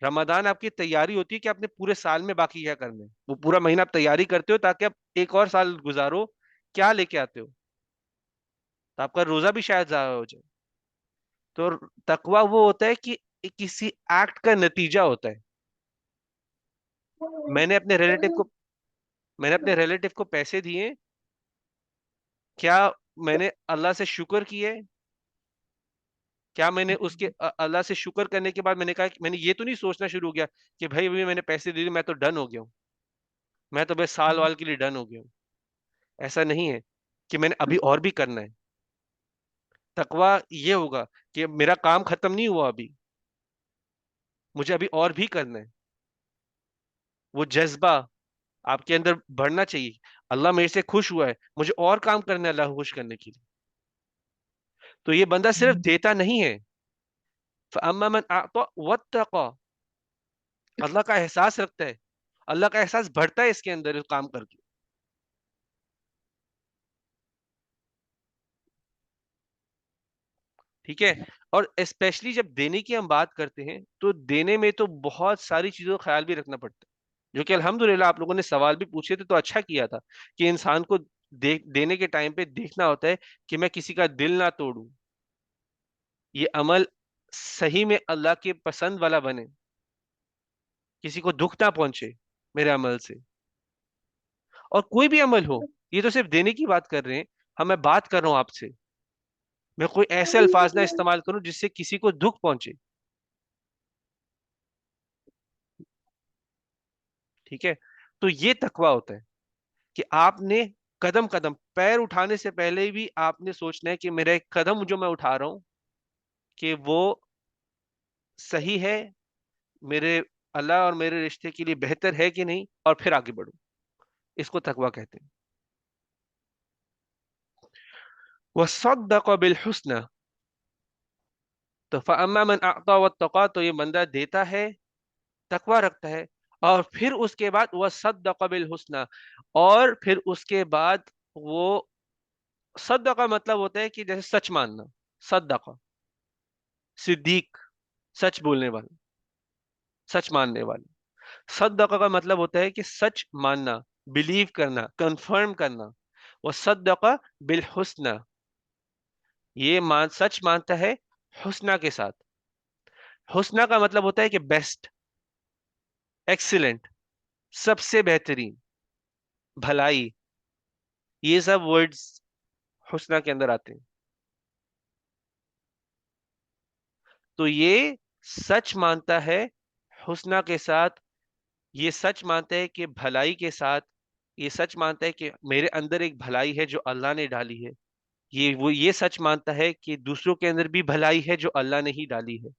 रमजान आपकी तैयारी होती है कि आपने पूरे साल में बाकी क्या करना है, वो पूरा महीना आप तैयारी करते हो ताकि आप एक और साल गुजारो, क्या लेके आते हो। तो आपका रोजा भी शायद जाया हो जाए। तो तकवा वो होता है कि किसी एक्ट का नतीजा होता है। मैंने अपने रिलेटिव को मैंने अपने रिलेटिव को पैसे दिए, क्या मैंने अल्लाह से शुक्र किया है? क्या मैंने उसके अल्लाह से शुक्र करने के बाद मैंने कहा कि मैंने ये तो नहीं सोचना शुरू हो गया कि भाई अभी मैंने पैसे दे दिए मैं तो डन हो गया हूँ, मैं तो बस साल वाल के लिए डन हो गया हूँ। ऐसा नहीं है कि मैंने अभी और भी करना है। तकवा ये होगा कि मेरा काम खत्म नहीं हुआ अभी, मुझे अभी और भी करना है। वो जज्बा आपके अंदर बढ़ना चाहिए। अल्लाह मेरे से खुश हुआ है, मुझे और काम करना है अल्लाह को खुश करने के लिए। तो ये बंदा सिर्फ देता नहीं है। फअम्मा मन अअता वत्तक़ा, अल्लाह का एहसास रखता है, अल्लाह का एहसास बढ़ता है इसके अंदर इस काम करके। ठीक है। और स्पेशली जब देने की हम बात करते हैं तो देने में तो बहुत सारी चीजों का ख्याल भी रखना पड़ता है, जो कि अल्हम्दुलिल्लाह आप लोगों ने सवाल भी पूछे थे तो अच्छा किया था कि इंसान को देने के टाइम पे देखना होता है कि मैं किसी का दिल ना तोड़ूं, ये अमल सही में अल्लाह के पसंद वाला बने, किसी को दुख ना पहुंचे मेरे अमल से। और कोई भी अमल हो, ये तो सिर्फ देने की बात कर रहे हैं, हम मैं बात कर रहा हूं आपसे, मैं कोई ऐसे अल्फाज ना इस्तेमाल करूं जिससे किसी को दुख पहुंचे। ठीक है। तो ये तकवा होता है कि आपने कदम कदम पैर उठाने से पहले भी आपने सोचना है कि मेरा एक कदम जो मैं उठा रहा हूं कि वो सही है, मेरे अल्लाह और मेरे रिश्ते के लिए बेहतर है कि नहीं, और फिर आगे बढ़ो। इसको तकवा कहते हैं। वसद्दक़ बिल हुस्ना, तो फअम्मा मन अअता वत्तक़ा, तो ये बंदा देता है, तकवा रखता है, और फिर उसके बाद वसद्दक़ बिल हुस्ना, और फिर उसके बाद वो, सद्दक़ा मतलब होता है कि जैसे सच मानना, सद्दक़ा, सिद्दीक, सच बोलने वाला, सच मानने वाला। सद्दक़ा का मतलब होता है कि सच मानना, बिलीव करना, कंफर्म करना। वो सद्दक़ा बिल हुस्ना, ये सच मानता है हुस्ना के साथ। हुस्ना का मतलब होता है कि बेस्ट, एक्सीलेंट, सबसे बेहतरीन, भलाई, ये सब वर्ड्स हुस्ना के अंदर आते हैं। तो ये सच मानता है हुस्ना के साथ, ये सच मानता है कि भलाई के साथ, ये सच मानता है कि मेरे अंदर एक भलाई है जो अल्लाह ने डाली है, ये सच मानता है कि दूसरों के अंदर भी भलाई है जो अल्लाह ने ही डाली है,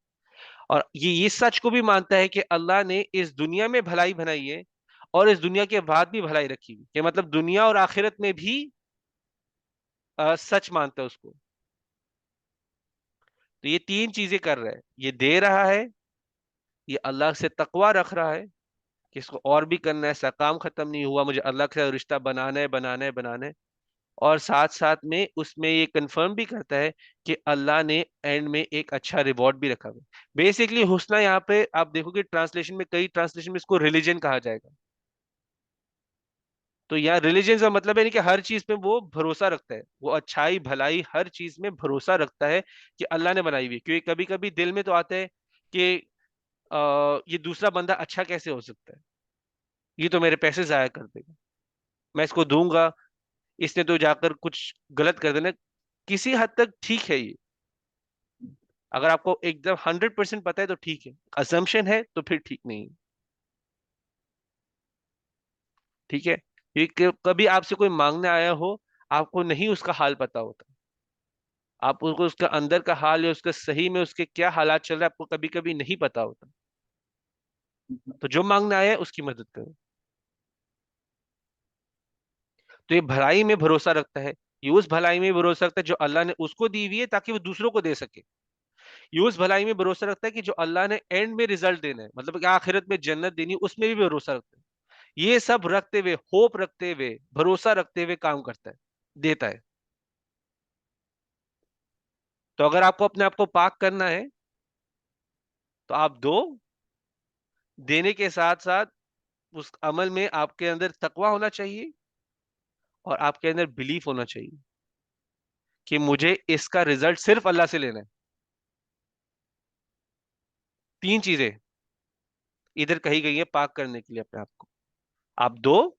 और ये सच को भी मानता है कि अल्लाह ने इस दुनिया में भलाई बनाई है और इस दुनिया के बाद भी भलाई रखी हुई है, मतलब दुनिया और आखिरत में भी सच मानता है उसको। तो ये तीन चीजें कर रहा है, ये दे रहा है, ये अल्लाह से तकवा रख रहा है कि इसको और भी करना है, ऐसा काम खत्म नहीं हुआ, मुझे अल्लाह के साथ रिश्ता बनाना है, बनाना है, बनाना है। और साथ साथ में उसमें ये कंफर्म भी करता है कि अल्लाह ने एंड में एक अच्छा रिवॉर्ड भी रखा हुआ है। बेसिकली हुस्ना यहाँ पे आप देखोगे ट्रांसलेशन में, कई ट्रांसलेशन में इसको रिलीजन कहा जाएगा। तो यहाँ रिलीजन का मतलब है नहीं कि हर चीज में वो भरोसा रखता है, वो अच्छाई भलाई हर चीज में भरोसा रखता है कि अल्लाह ने बनाई हुई है। क्योंकि कभी कभी दिल में तो आता है कि ये दूसरा बंदा अच्छा कैसे हो सकता है, ये तो मेरे पैसे जाया कर देगा, मैं इसको दूंगा, इसने तो जाकर कुछ गलत कर देना। किसी हद तक ठीक है ये, अगर आपको एकदम 100% पता है तो ठीक है, असम्पशन है तो फिर ठीक नहीं है। ठीक है। क्योंकि कभी आपसे कोई मांगने आया हो, आपको नहीं उसका हाल पता होता, आप उसको उसका अंदर का हाल या उसका सही में उसके क्या हालात चल रहे हैं आपको कभी कभी नहीं पता होता। तो जो मांगने आया है उसकी मदद करो। तो ये भलाई में भरोसा रखता है, ये उस भलाई में भरोसा रखता है जो अल्लाह ने उसको दी हुई है ताकि वो दूसरों को दे सके। ये उस भलाई में भरोसा रखता है कि जो अल्लाह ने एंड में रिजल्ट देना है, मतलब कि आखिरत में जन्नत देनी है, उसमें भी भरोसा रखता है। ये सब रखते हुए, होप रखते हुए, भरोसा रखते हुए काम करता है, देता है। तो अगर आपको अपने आप को पाक करना है तो आप दो, देने के साथ साथ उस अमल में आपके अंदर तकवा होना चाहिए और आपके अंदर बिलीफ होना चाहिए कि मुझे इसका रिजल्ट सिर्फ अल्लाह से लेना है। तीन चीजें इधर कही गई है पाक करने के लिए अपने आप को। आप दो,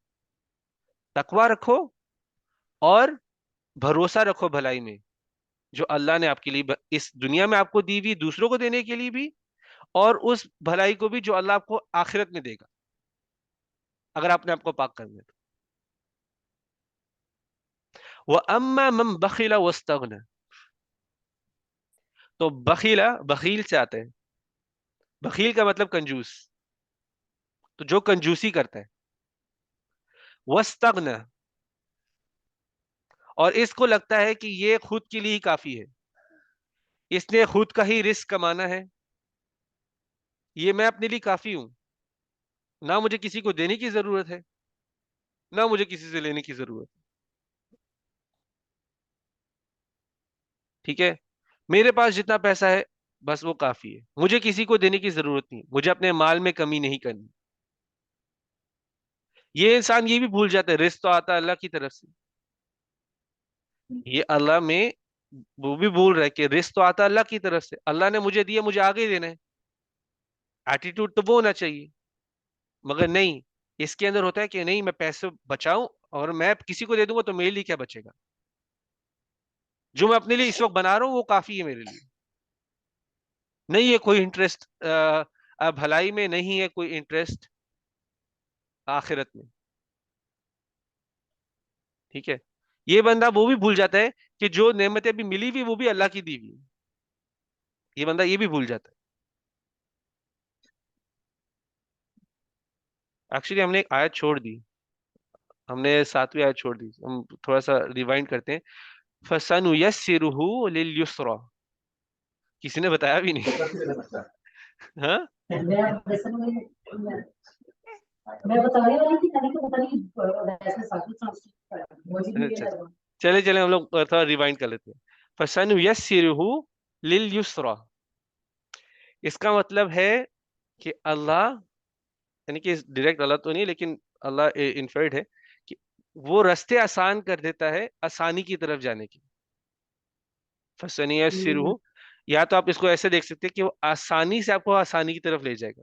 तकवा रखो, और भरोसा रखो भलाई में जो अल्लाह ने आपके लिए इस दुनिया में आपको दी हुई, दूसरों को देने के लिए भी, और उस भलाई को भी जो अल्लाह आपको आखिरत में देगा अगर आपने आपको पाक करना है तो। वह अम्मा मम बखिला वस्तगना, तो बखीला बखील से आता है, बखील का मतलब कंजूस, तो जो कंजूसी करता है। वस्तगना, और इसको लगता है कि ये खुद के लिए ही काफी है, इसने खुद का ही रिस्क कमाना है, ये मैं अपने लिए काफी हूं, ना मुझे किसी को देने की जरूरत है, ना मुझे किसी से लेने की जरूरत है। ठीक है, मेरे पास जितना पैसा है बस वो काफी है, मुझे किसी को देने की जरूरत नहीं, मुझे अपने माल में कमी नहीं करनी। ये इंसान ये भी भूल जाता है रिस्क तो आता है अल्लाह की तरफ से। ये अल्लाह में वो भी भूल रहा है कि रिस्क तो आता है अल्लाह की तरफ से, अल्लाह ने मुझे दिया, मुझे आगे ही देना है। एटीट्यूड तो वो होना चाहिए। मगर नहीं, इसके अंदर होता है कि नहीं, मैं पैसे बचाऊं और मैं किसी को दे दूंगा तो मेरे लिए क्या बचेगा, जो मैं अपने लिए इस वक्त बना रहा हूँ वो काफी है मेरे लिए। नहीं है कोई इंटरेस्ट भलाई में, नहीं है कोई इंटरेस्ट आखिरत में। ठीक है, ये बंदा वो भी भूल जाता है कि जो नेमतें अभी मिली हुई वो भी अल्लाह की दी हुई है। ये बंदा ये भी भूल जाता है। एक्चुअली हमने एक आयत छोड़ दी, हमने 7वीं आयत छोड़ दी, हम थोड़ा सा रिवाइंड करते हैं। फसनुयस्सिरुहु लिल युस्रा। किसी ने बताया भी नहीं। हाँ। मैं मैं बता रही वाली थी, मैंने तो पता नहीं वैसे साथी ट्रांसलेट कर मुझे भी ये अच्छा, लगा। चले चले हम लोग थोड़ा रिवाइंड कर लेते हैं। फसनुयस्सिरुहु लिल युस्रा, इसका मतलब है कि अल्लाह, यानी कि डायरेक्ट अल्लाह तो नहीं लेकिन अल्लाह इनफेर्ड है कि वो रास्ते आसान कर देता है आसानी की तरफ जाने की। फसनुयस्सिरुहु, या तो आप इसको ऐसे देख सकते हैं कि वो आसानी से आपको आसानी की तरफ ले जाएगा।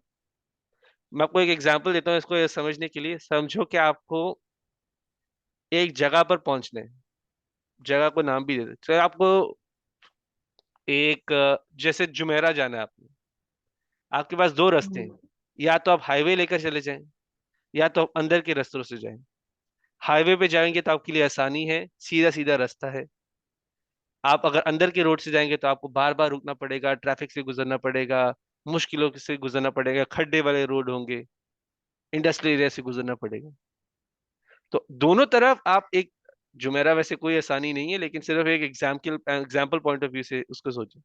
मैं आपको एक एग्जांपल देता हूँ इसको समझने के लिए। समझो कि आपको एक जगह पर पहुंचना है, जगह को नाम भी दे दे, तो आपको एक जैसे जुमेरा जाना है आपने, आपके पास दो रास्ते हैं। या तो आप हाईवे लेकर चले जाएं, या तो आप अंदर के रास्तों से जाएं। हाईवे पे जाएंगे तो आपके लिए आसानी है, सीधा सीधा रास्ता है। आप अगर अंदर के रोड से जाएंगे तो आपको बार बार रुकना पड़ेगा, ट्रैफिक से गुजरना पड़ेगा, मुश्किलों से गुजरना पड़ेगा, खड्डे वाले रोड होंगे, इंडस्ट्रियल एरिया से गुजरना पड़ेगा। तो दोनों तरफ आप एक, जुमेरा वैसे कोई आसानी नहीं है लेकिन सिर्फ एक एग्जाम्पल पॉइंट ऑफ व्यू से उसको सोचें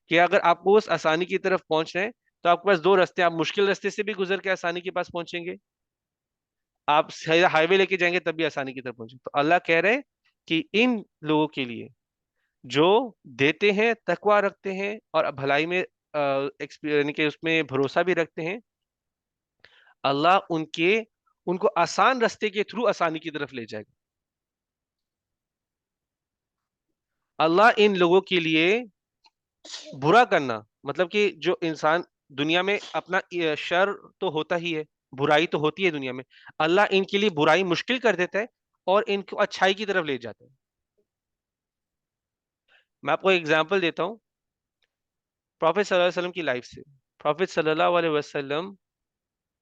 कि अगर आपको उस आसानी की तरफ पहुंच रहे हैं तो आपके पास दो रास्ते हैं। आप मुश्किल रास्ते से भी गुजर के आसानी के पास पहुंचेंगे, आप हाईवे लेके जाएंगे तब भी आसानी की तरफ पहुंचेंगे। तो अल्लाह कह रहे हैं कि इन लोगों के लिए जो देते हैं, तकवा रखते हैं और भलाई में यानी कि उसमें भरोसा भी रखते हैं, अल्लाह उनको आसान रास्ते के थ्रू आसानी की तरफ ले जाएगा। अल्लाह इन लोगों के लिए बुरा करना, मतलब कि जो इंसान दुनिया में अपना शर तो होता ही है, बुराई तो होती है दुनिया में, अल्लाह इनके लिए बुराई मुश्किल कर देता है और इनको अच्छाई की तरफ ले जाता है। मैं आपको एग्जांपल देता हूँ प्रॉफेट सल्लल्लाहु अलैहि वसल्लम की लाइफ से। प्रॉफेट सल्लल्लाहु अलैहि वसल्लम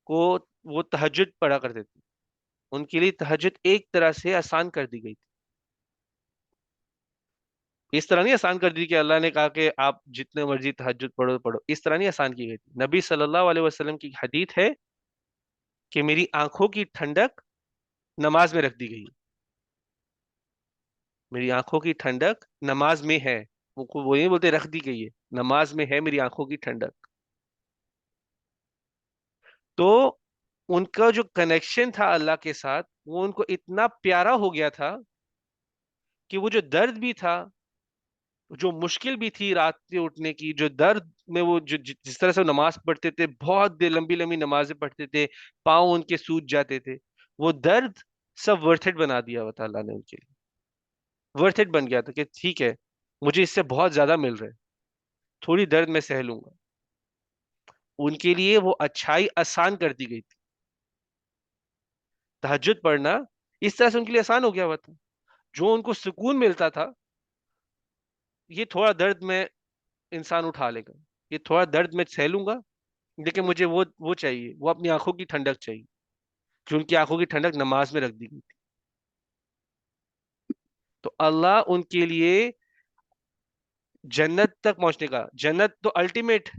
को वो तहज्जुद पढ़ा करते थे, उनके लिए तहज्जुद एक तरह से आसान कर दी गई थी। इस तरह नहीं आसान कर दी कि अल्लाह ने कहा कि आप जितने मर्जी तहज्जुद पढ़ो पढ़ो, इस तरह नहीं आसान की गई थी। नबी सल्लल्लाहु अलैहि वसल्लम की हदीस है कि मेरी आंखों की ठंडक नमाज में रख दी गई है। मेरी आंखों की ठंडक नमाज में है, वो नहीं बोलते रख दी गई है, नमाज में है मेरी आंखों की ठंडक। तो उनका जो कनेक्शन था अल्लाह के साथ वो उनको इतना प्यारा हो गया था कि वो जो दर्द भी था, जो मुश्किल भी थी रात से उठने की, जो दर्द में वो जिस तरह से वो नमाज पढ़ते थे, बहुत देर लंबी लंबी नमाजें पढ़ते थे, पाँव उनके सूज जाते थे, वो दर्द सब वर्थ इट बना दिया हुआ था अल्लाह ने उनके लिए। वर्थ इट बन गया था कि ठीक है, मुझे इससे बहुत ज्यादा मिल रहा है, थोड़ी दर्द मैं सह लूंगा। उनके लिए वो अच्छाई आसान कर दी गई थी। तहज्जुद पढ़ना इस तरह से उनके लिए आसान हो गया हुआ था। जो उनको सुकून मिलता था, ये थोड़ा दर्द में इंसान उठा लेगा, ये थोड़ा दर्द में सह लूंगा, लेकिन मुझे वो चाहिए, वो अपनी आंखों की ठंडक चाहिए, जो उनकी आंखों की ठंडक नमाज में रख दी गई थी। तो अल्लाह उनके लिए जन्नत तक पहुंचने का, जन्नत तो अल्टीमेट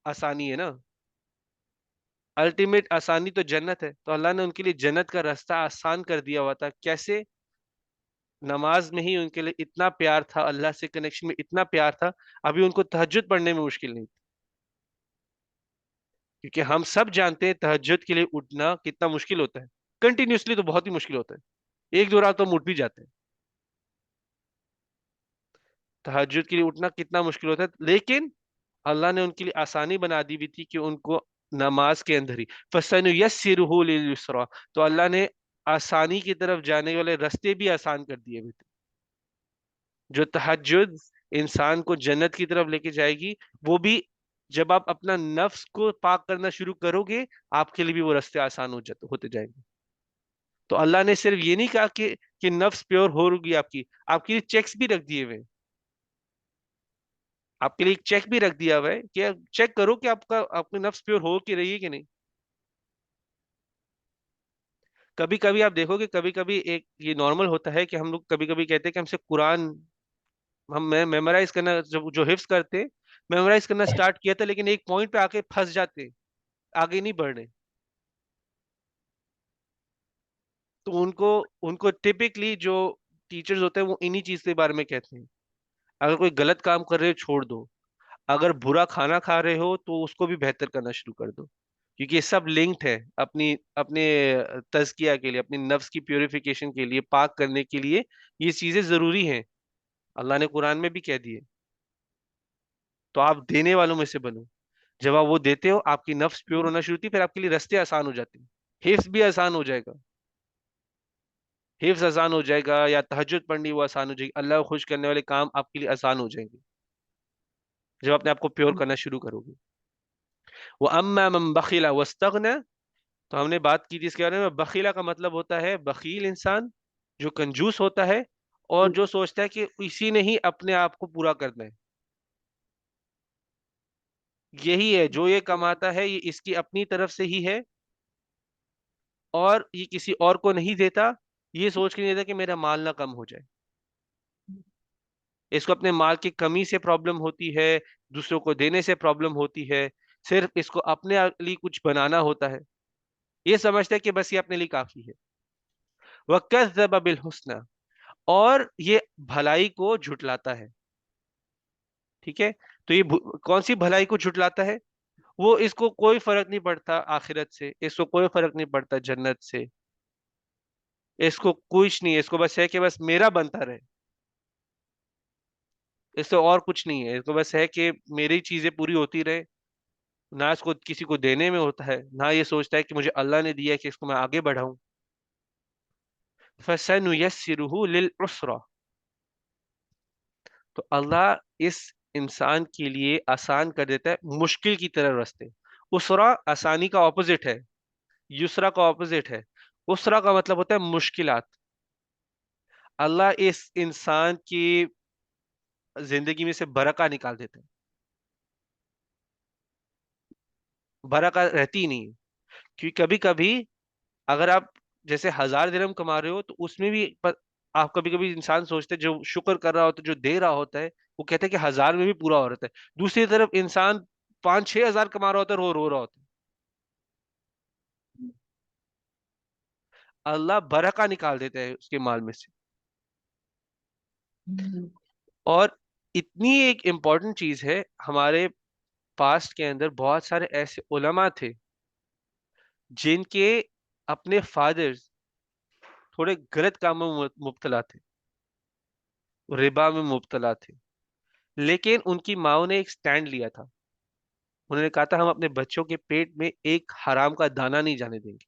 आसानी है ना, अल्टीमेट आसानी तो जन्नत है, तो अल्लाह ने उनके लिए जन्नत का रास्ता आसान कर दिया हुआ था। कैसे? नमाज में ही उनके लिए इतना प्यार था, अल्लाह से कनेक्शन में इतना प्यार था, अभी उनको तहज्जुद पढ़ने में मुश्किल नहीं थी। क्योंकि हम सब जानते हैं तहज्जुद के लिए उठना कितना मुश्किल होता है। कंटिन्यूअसली तो बहुत ही मुश्किल होता है, एक दो रात तो हम उठ भी जाते हैं। तहज्जुद के लिए उठना कितना मुश्किल होता है, लेकिन अल्लाह ने उनके लिए आसानी बना दी हुई थी कि उनको नमाज के अंदर ही फसनुयस्सिरुहु लिल-युस्रा, तो अल्लाह ने आसानी की तरफ जाने वाले रास्ते भी आसान कर दिए हुए थे। जो तहज्जुद इंसान को जन्नत की तरफ लेके जाएगी, वो भी जब आप अपना नफ्स को पाक करना शुरू करोगे, आपके लिए भी वो रास्ते आसान होते जाएंगे। तो अल्लाह ने सिर्फ ये नहीं कहा कि नफ्स प्योर होगी आपकी, आपके लिए चेक्स भी रख दिए हुए हैं। आपके लिए एक चेक भी रख दिया हुआ है कि आप चेक करो कि आपका आपकी नफ्स प्योर हो कि रही है कि नहीं। कभी कभी आप देखोगे, कभी कभी एक ये नॉर्मल होता है कि हम लोग कभी कभी कहते हैं कि हमसे कुरान हम मेमोराइज करना, जब जो हिफ्स करते मेमोराइज करना स्टार्ट किया था, लेकिन एक पॉइंट पे आके फंस जाते, आगे नहीं बढ़ रहे। तो उनको उनको टिपिकली जो टीचर्स होते हैं वो इन्हीं चीज के बारे में कहते हैं, अगर कोई गलत काम कर रहे हो छोड़ दो, अगर बुरा खाना खा रहे हो तो उसको भी बेहतर करना शुरू कर दो, क्योंकि ये सब लिंक्ड है अपनी अपने तज़किया के लिए, अपनी नफ्स की प्योरिफिकेशन के लिए, पाक करने के लिए ये चीजें जरूरी हैं। अल्लाह ने कुरान में भी कह दिए। तो आप देने वालों में से बनो। जब आप वो देते हो, आपकी नफ्स प्योर होना शुरू होती है, फिर आपके लिए रास्ते आसान हो जाते हैं। हिफ्स भी आसान हो जाएगा, हिफ्स आसान हो जाएगा, या तहज्जुद पढ़नी वो आसान हो जाएगी, अल्लाह को खुश करने वाले काम आपके लिए आसान हो जाएंगे जब अपने आप को प्योर करना शुरू करोगे। वो अम्मा मन बखिला वस्तगना, तो हमने बात की थी इसके बारे में। बखीला का मतलब होता है बखील इंसान, जो कंजूस होता है और जो सोचता है कि इसी ने ही अपने आप को पूरा करना है। यही है जो ये कमाता है, ये इसकी अपनी तरफ से ही है, और ये किसी और को नहीं देता, ये सोच के नहीं देता कि मेरा माल ना कम हो जाए। इसको अपने माल की कमी से प्रॉब्लम होती है, दूसरों को देने से प्रॉब्लम होती है, सिर्फ इसको अपने लिए कुछ बनाना होता है। ये समझता है कि बस ये अपने लिए काफी है। वकज़्ज़ब बिल हुस्ना, और ये भलाई को झुटलाता है। ठीक है। तो ये कौन सी भलाई को झुटलाता है? वो इसको कोई फर्क नहीं पड़ता आखिरत से, इसको कोई फर्क नहीं पड़ता जन्नत से, इसको कुछ नहीं है, इसको बस है कि बस मेरा बनता रहे, इससे और कुछ नहीं है। इसको बस है कि मेरी चीजें पूरी होती रहे, ना इसको किसी को देने में होता है, ना ये सोचता है कि मुझे अल्लाह ने दिया है कि इसको मैं आगे बढ़ाऊं। फसनुयस्सिरुहु लिल उसरा, तो अल्लाह इस इंसान के लिए आसान कर देता है मुश्किल की तरह रास्ते। उसरा आसानी का ऑपोजिट है, युसरा का ऑपोजिट है। उसरा का मतलब होता है मुश्किलात। अल्लाह इस इंसान की जिंदगी में से बरका निकाल देता है, बरका रहती ही नहीं है। क्योंकि कभी कभी अगर आप जैसे 1000 दिरहम कमा रहे हो, तो उसमें भी आप कभी कभी इंसान सोचते हैं, जो शुक्र कर रहा होता है, जो दे रहा होता है, वो कहते हैं कि 1000 में भी पूरा हो रहा है। दूसरी तरफ इंसान 5-6 हजार कमा रहा होता है, रो रो रहा होता है। अल्लाह बरका निकाल देता है उसके माल में से। और इतनी एक इम्पॉर्टेंट चीज है, हमारे पास्ट के अंदर बहुत सारे ऐसे उलमा थे जिनके अपने फादर्स थोड़े गलत कामों में मुब्तला थे, रिबा में मुब्तला थे, लेकिन उनकी माओ ने एक स्टैंड लिया था। उन्होंने कहा था हम अपने बच्चों के पेट में एक हराम का दाना नहीं जाने देंगे।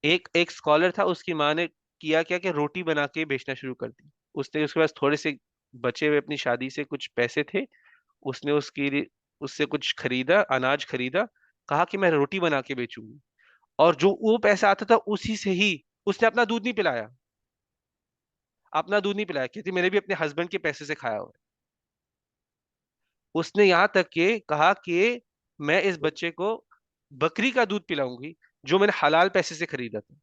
एक एक स्कॉलर था, उसकी माँ ने किया क्या कि रोटी बना के बेचना शुरू कर दी। उसने उसके पास थोड़े से बचे हुए अपनी शादी से कुछ पैसे थे, उसने उससे कुछ खरीदा, अनाज खरीदा, कहा कि मैं रोटी बना के बेचूंगी। और जो वो पैसा आता था उसी से ही उसने अपना दूध नहीं पिलाया, अपना दूध नहीं पिलाया, कहती मैंने भी अपने हस्बैंड के पैसे से खाया हुआ है। उसने यहाँ तक के कहा कि मैं इस बच्चे को बकरी का दूध पिलाऊंगी जो मैंने हलाल पैसे से खरीदा था।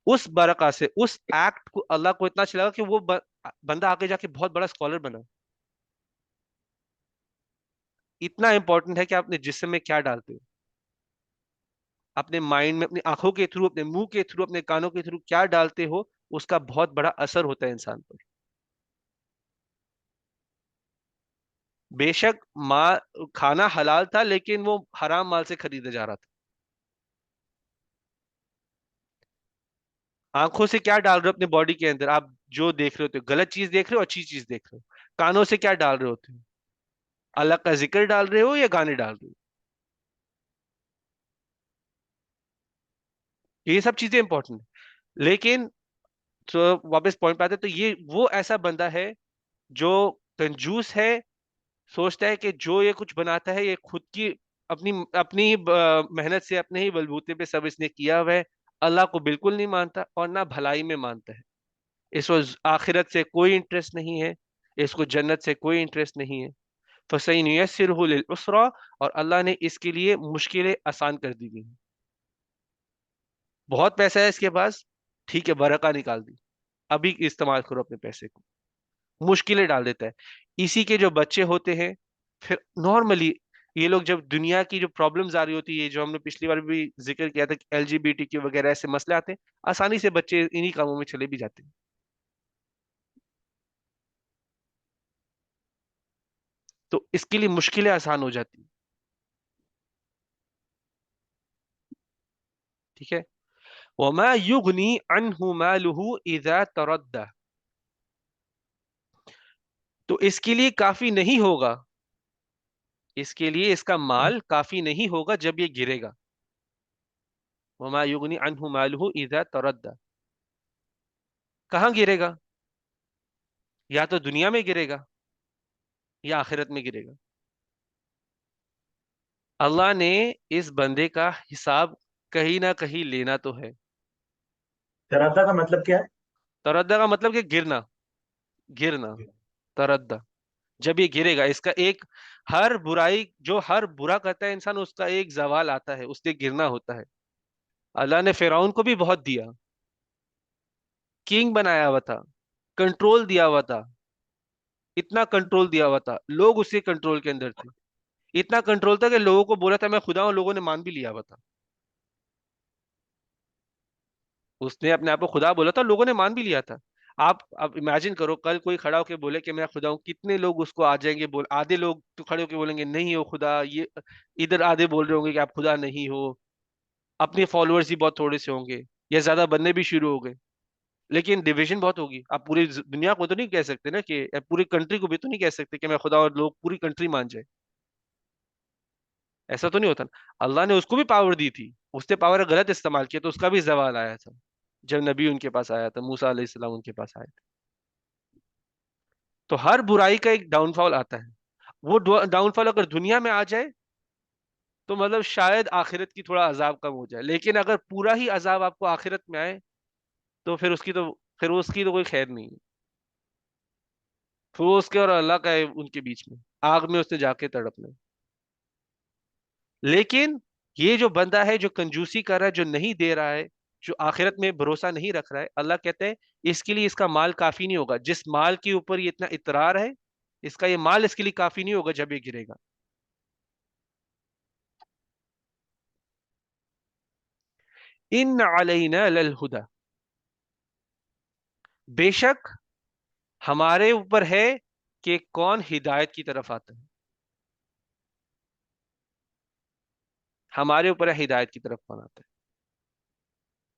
उस बरका से, उस एक्ट को अल्लाह को इतना अच्छा लगा कि वो बंदा आगे जाके बहुत बड़ा स्कॉलर बना। इतना इंपॉर्टेंट है कि आप अपने जिस्म में क्या डालते हो, अपने माइंड में, अपनी आंखों के थ्रू, अपने मुंह के थ्रू, अपने कानों के थ्रू क्या डालते हो, उसका बहुत बड़ा असर होता है इंसान पर। बेशक माल खाना हलाल था, लेकिन वो हराम माल से खरीदा जा रहा था। आंखों से क्या डाल रहे हो अपने बॉडी के अंदर? आप जो देख रहे होते हो, गलत चीज देख रहे हो, अच्छी चीज देख रहे हो। कानों से क्या डाल रहे होते हो? अल्लाह का जिक्र डाल रहे हो या गाने डाल रहे हो? ये सब चीजें इंपॉर्टेंट है। लेकिन तो वापस पॉइंट पे आते हैं, तो ये वो ऐसा बंदा है जो कंजूस है, सोचता है कि जो ये कुछ बनाता है ये खुद की अपनी अपनी ही मेहनत से, अपने ही बलबूते पे सब इसने किया हुआ है। अल्लाह को बिल्कुल नहीं मानता और ना भलाई में मानता है। इसको आखिरत से कोई इंटरेस्ट नहीं है, इसको जन्नत से कोई इंटरेस्ट नहीं है। फसैनुयस्सिरुहु लिल उसरा, और अल्लाह ने इसके लिए मुश्किलें आसान कर दी गई हैं। बहुत पैसा है इसके पास, ठीक है, बरका निकाल दी, अभी इस्तेमाल करो अपने पैसे को। मुश्किलें डाल देता है। इसी के जो बच्चे होते हैं, फिर नॉर्मली ये लोग जब दुनिया की जो प्रॉब्लम्स आ रही होती है, जो हमने पिछली बार भी जिक्र किया था कि LGBTQ वगैरह ऐसे मसले आते हैं, आसानी से बच्चे इन्हीं कामों में चले भी जाते हैं। तो इसके लिए मुश्किलें आसान हो जाती हैं। ठीक है। वमा युगनी अन्हु मालुहु इजा तरद्दा, तो इसके लिए काफी नहीं होगा, इसके लिए इसका माल काफी नहीं होगा जब ये गिरेगा। वमा युगनी अन्हु मालुहु इजा तरद्दा, कहाँ गिरेगा? या तो दुनिया में गिरेगा या आखिरत में गिरेगा। अल्लाह ने इस बंदे का हिसाब कहीं ना कहीं लेना तो है। शरारता का मतलब क्या है? तरद्दा का मतलब कि गिरना, गिरना, तरद्दा। जब ये गिरेगा, इसका एक, हर बुराई जो हर बुरा करता है इंसान, उसका एक जवाल आता है, उससे गिरना होता है। अल्लाह ने फिरौन को भी बहुत दिया, किंग बनाया हुआ था, कंट्रोल दिया हुआ था, इतना कंट्रोल दिया हुआ था, लोग उसके कंट्रोल के अंदर थे। इतना कंट्रोल था कि लोगों को बोला था मैं खुदा हूं, लोगों ने मान भी लिया हुआ था। उसने अपने आप को खुदा बोला था, लोगों ने मान भी लिया था। आप अब इमेजिन करो, कल कोई खड़ा होकर बोले कि मैं खुदा हूं, कितने लोग उसको आ जाएंगे बोल, आधे लोग तो खड़े होकर बोलेंगे नहीं हो खुदा ये, इधर आधे बोल रहे होंगे कि आप खुदा नहीं हो। अपने फॉलोअर्स ही बहुत थोड़े से होंगे, या ज्यादा बनने भी शुरू हो गए। लेकिन डिविजन बहुत होगी। आप पूरी दुनिया को तो नहीं कह सकते ना, कि या पूरी कंट्री को भी तो नहीं कह सकते कि मैं खुदा, और लोग पूरी कंट्री मान जाए। ऐसा तो नहीं होता ना। अल्लाह ने उसको भी पावर दी थी, उसने पावर गलत इस्तेमाल किया तो उसका भी जवाल आया था। जब नबी उनके पास आया था, मूसा अलैहिस्सलाम उनके पास आए थे। तो हर बुराई का एक डाउनफॉल आता है। वो डाउनफॉल अगर दुनिया में आ जाए तो मतलब शायद आखिरत की थोड़ा अजाब कम हो जाए, लेकिन अगर पूरा ही अजाब आपको आखिरत में आए तो फिर उसकी तो कोई खैर नहीं है। फिर वो उसके और अल्लाह का है, उनके बीच में आग में उसने जाके तड़पना है। लेकिन ये जो बंदा है, जो कंजूसी कर रहा है, जो नहीं दे रहा है, जो आखिरत में भरोसा नहीं रख रहा है, अल्लाह कहते हैं इसके लिए इसका माल काफी नहीं होगा। जिस माल के ऊपर ये इतना इतरार है, इसका ये माल इसके लिए काफी नहीं होगा जब ये गिरेगा। इन अलैना लल हुदा, बेशक हमारे ऊपर है कि कौन हिदायत की तरफ आता है। हमारे ऊपर है हिदायत की तरफ कौन आता है।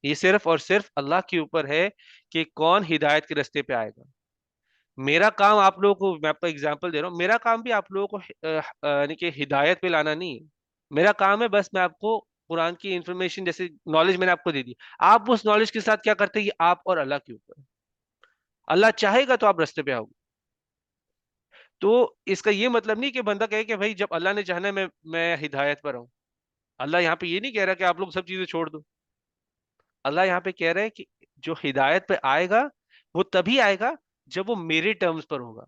ये सिर्फ और सिर्फ अल्लाह के ऊपर है कि कौन हिदायत के रास्ते पे आएगा। मेरा काम आप लोगों को, मैं आपको एग्जांपल दे रहा हूँ, मेरा काम भी आप लोगों को यानी कि हिदायत पे लाना नहीं है। मेरा काम है बस मैं आपको कुरान की इंफॉर्मेशन, जैसे नॉलेज मैंने आपको दे दी, आप उस नॉलेज के साथ क्या करते हैं, ये आप और अल्लाह के ऊपर है। अल्लाह चाहेगा तो आप रास्ते पे आओगे। तो इसका ये मतलब नहीं कि बंदा कहे कि भाई जब अल्लाह ने चाहना है मैं हिदायत पर हूँ। अल्लाह यहाँ पे ये नहीं कह रहा कि आप लोग सब चीजें छोड़ दो। अल्लाह यहाँ पे कह रहा है कि जो हिदायत पे आएगा वो तभी आएगा जब वो मेरे टर्म्स पर होगा,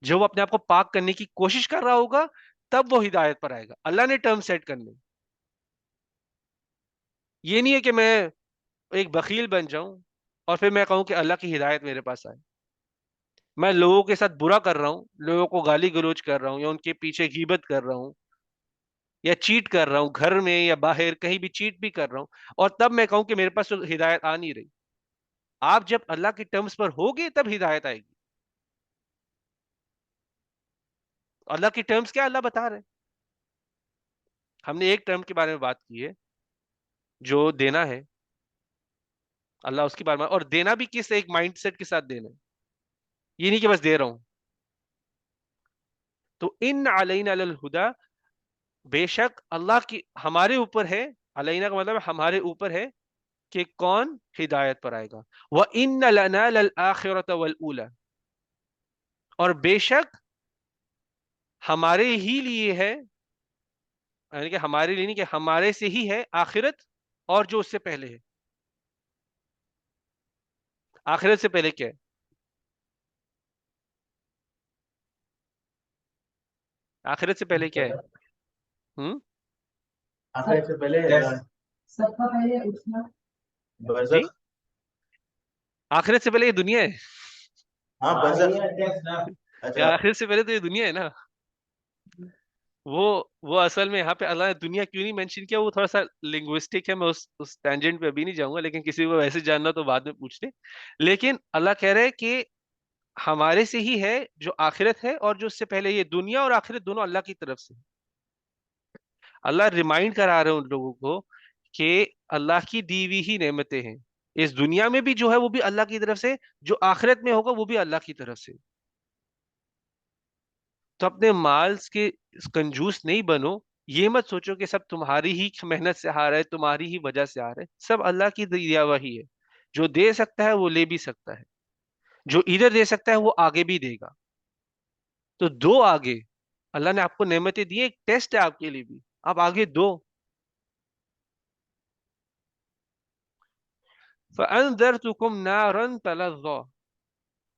जब वो अपने आप को पाक करने की कोशिश कर रहा होगा, तब वो हिदायत पर आएगा। अल्लाह ने टर्म सेट करने। ये नहीं है कि मैं एक बखील बन जाऊं और फिर मैं कहूं कि अल्लाह की हिदायत मेरे पास आए। मैं लोगों के साथ बुरा कर रहा हूं, लोगों को गाली गलौज कर रहा हूं, या उनके पीछे गीबत कर रहा हूं, या चीट कर रहा हूं, घर में या बाहर कहीं भी चीट भी कर रहा हूं, और तब मैं कहूं कि मेरे पास तो हिदायत आ नहीं रही। आप जब अल्लाह के टर्म्स पर होगे तब हिदायत आएगी। अल्लाह की टर्म्स क्या अल्लाह बता रहे हैं। हमने एक टर्म के बारे में बात की है जो देना है, अल्लाह उसके बारे में, और देना भी किस एक माइंडसेट के साथ देना है, ये नहीं कि बस दे रहा हूं। तो इन अलैना लल हुदा, बेशक अल्लाह की हमारे ऊपर है, अलैना का मतलब हमारे ऊपर है कि कौन हिदायत पर आएगा। व इन लना लल आखिरत वल ऊला, और बेशक हमारे ही लिए है, यानी कि हमारे लिए नहीं, कि हमारे से ही है आखिरत और जो उससे पहले है। आखिरत से पहले क्या है? आखिरत से पहले क्या है? बरज़ख। हम्म। आखिर से पहले सबका पहले उठना। जी, बरज़ख। आखिरत से पहले ये दुनिया है। हाँ बरज़ख। या अच्छा। आखिरत से पहले तो ये दुनिया है ना। वो वो असल में यहाँ पे अल्लाह ने दुनिया क्यों नहीं मेंशन किया, वो थोड़ा सा लिंग्विस्टिक है, मैं उस टेंजेंट पे अभी नहीं जाऊंगा, लेकिन किसी को वैसे जानना तो बाद में पूछ ले। लेकिन अल्लाह कह रहे हैं कि हमारे से ही है जो आखिरत है, और जो उससे पहले, ये दुनिया और आखिरत दोनों अल्लाह की तरफ से। अल्लाह रिमाइंड करा रहे हैं उन लोगों को कि अल्लाह की दी हुई ही नेमतें हैं। इस दुनिया में भी जो है वो भी अल्लाह की तरफ से, जो आखिरत में होगा वो भी अल्लाह की तरफ से। तो अपने माल्स के कंजूस नहीं बनो। ये मत सोचो कि सब तुम्हारी ही मेहनत से आ रहा है, तुम्हारी ही वजह से आ रहा है। सब अल्लाह की दिया हुआ ही है। जो दे सकता है वो ले भी सकता है, जो इधर दे सकता है वो आगे भी देगा। तो दो आगे, अल्लाह ने आपको नेमतें दी, एक टेस्ट है आपके लिए भी, आप आगे दो। फअनज़रतुकुम नारन तलज़्ज़ा,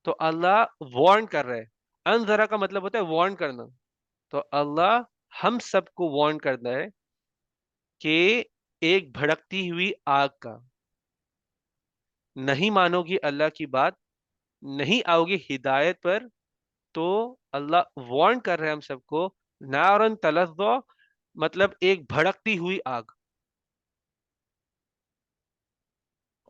तो अल्लाह वार्न कर रहा है। अनजरा का मतलब होता है वार्न करना। तो अल्लाह हम सबको वार्न करना है कि एक भड़कती हुई आग का, नहीं मानोगी अल्लाह की बात, नहीं आओगे हिदायत पर, तो अल्लाह वार्न कर रहे हैं हम सबको। नारन तलज़्ज़ा मतलब एक भड़कती हुई आग।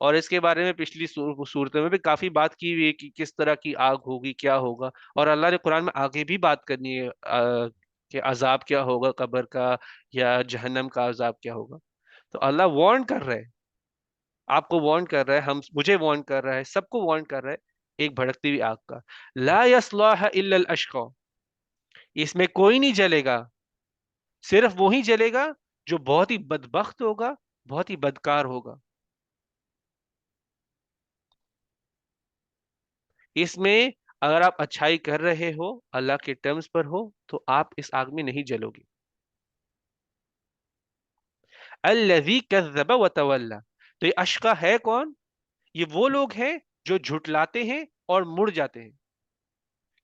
और इसके बारे में पिछली सूरतों में भी काफी बात की हुई है कि किस तरह की आग होगी, क्या होगा। और अल्लाह ने कुरान में आगे भी बात करनी है कि अजाब क्या होगा कब्र का, या जहन्नम का अजाब क्या होगा। तो अल्लाह वार्न कर रहा है, आपको वार्न कर रहा है, हम मुझे वार्न कर रहा है, सबको वार्न कर रहा है एक भड़कती हुई आग का। ला यस्लाहा इल्लल अशqa, इसमें कोई नहीं जलेगा, सिर्फ वो ही जलेगा जो बहुत ही बदबख्त होगा, बहुत ही बदकार होगा। इसमें अगर आप अच्छाई कर रहे हो, अल्लाह के टर्म्स पर हो, तो आप इस आग में नहीं जलोगे। अल्लज़ी कज़्ज़ब व तवल्ला, तो ये अशका है कौन? ये वो लोग हैं जो झुटलाते हैं और मुड़ जाते हैं,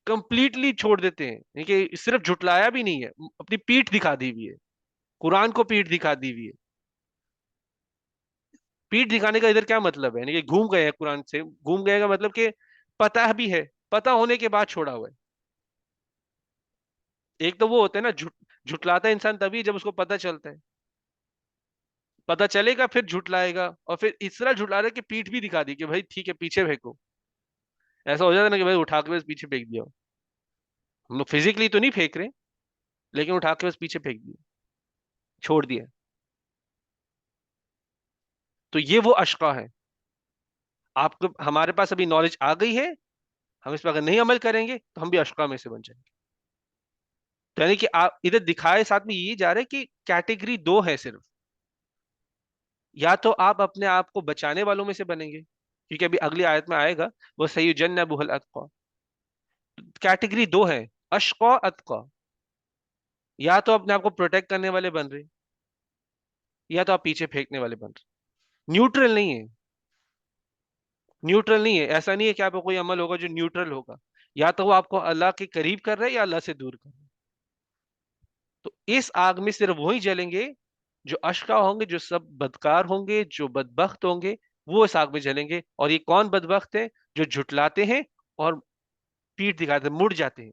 कंप्लीटली छोड़ देते हैं। यानी कि सिर्फ झुटलाया भी नहीं है, अपनी पीठ दिखा दी हुई है, कुरान को पीठ दिखा दी हुई है। पीठ दिखाने का इधर क्या मतलब है? यानी कि घूम गए हैं कुरान से, घूम गए का मतलब कि पता भी है, पता होने के बाद छोड़ा हुआ है। एक तो वो होता है ना, झुटलाता है इंसान तभी जब उसको पता चलता है, पता चलेगा फिर झुटलाएगा, और फिर इस तरह झुटला रहे कि पीठ भी दिखा दी कि भाई ठीक है पीछे फेंको। ऐसा हो जाता है ना कि भाई उठा के बस पीछे फेंक दिया। हम लोग फिजिकली तो नहीं फेंक रहे, लेकिन उठा के बस पीछे फेंक दिया, छोड़ दिया। तो ये वो अशका है। आपको, हमारे पास अभी नॉलेज आ गई है, हम इस पर अगर नहीं अमल करेंगे तो हम भी अशका में से बन जाएंगे। तो यानी कि आप इधर दिखाए साथ में ये जा रहे हैं कि कैटेगरी दो है सिर्फ। या तो आप अपने आप को बचाने वालों में से बनेंगे, क्योंकि अभी अगली आयत में आएगा, वो सयुजन्नबुहुल अतक़ा। कैटेगरी दो है, अशqa अतqa। या तो अपने आप को प्रोटेक्ट करने वाले बन रहे, या तो आप पीछे फेंकने वाले बन रहे। न्यूट्रल नहीं है, न्यूट्रल नहीं है। ऐसा नहीं है कि आपको कोई अमल होगा जो न्यूट्रल होगा, या तो वो आपको अल्लाह के करीब कर रहा है या अल्लाह से दूर कर रहा है। तो इस आग में सिर्फ वही जलेंगे जो अशका होंगे, जो सब बदकार होंगे, जो बदबख्त होंगे, वो इस आग में जलेंगे। और ये कौन बदबख्त है? जो झुटलाते हैं और पीठ दिखाते हैं, मुड़ जाते हैं,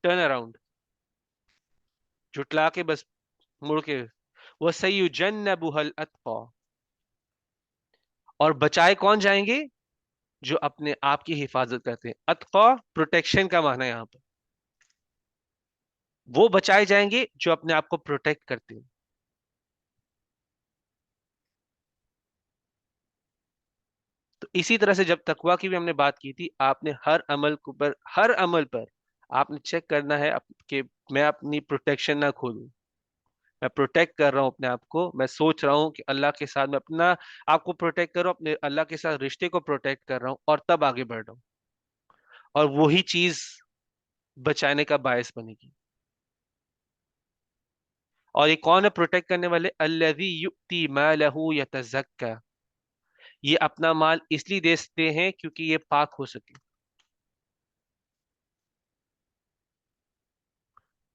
टर्न अराउंड, झुटला के बस मुड़ के। वो सयुजन्नबुहल अतqa, और बचाए कौन जाएंगे? जो अपने आप की हिफाजत करते हैं। अतqa प्रोटेक्शन का माना है यहाँ पर। वो बचाए जाएंगे जो अपने आप को प्रोटेक्ट करते हैं। तो इसी तरह से जब तकवा की भी हमने बात की थी, आपने हर अमल पर आपने चेक करना है कि मैं अपनी प्रोटेक्शन ना खो दूं। मैं प्रोटेक्ट कर रहा हूं अपने आप को, मैं सोच रहा हूं कि अल्लाह के साथ मैं अपना आपको प्रोटेक्ट कर रहा हूं, अपने अल्लाह के साथ रिश्ते को प्रोटेक्ट कर रहा हूं, और तब आगे बढ़ रहा हूं। और वही चीज बचाने का बायस बनेगी। और ये कौन है प्रोटेक्ट करने वाले? अल्लज़ी युक्ति मालहू यतज़क्का। ये अपना माल इसलिए देते हैं क्योंकि ये पाक हो सके।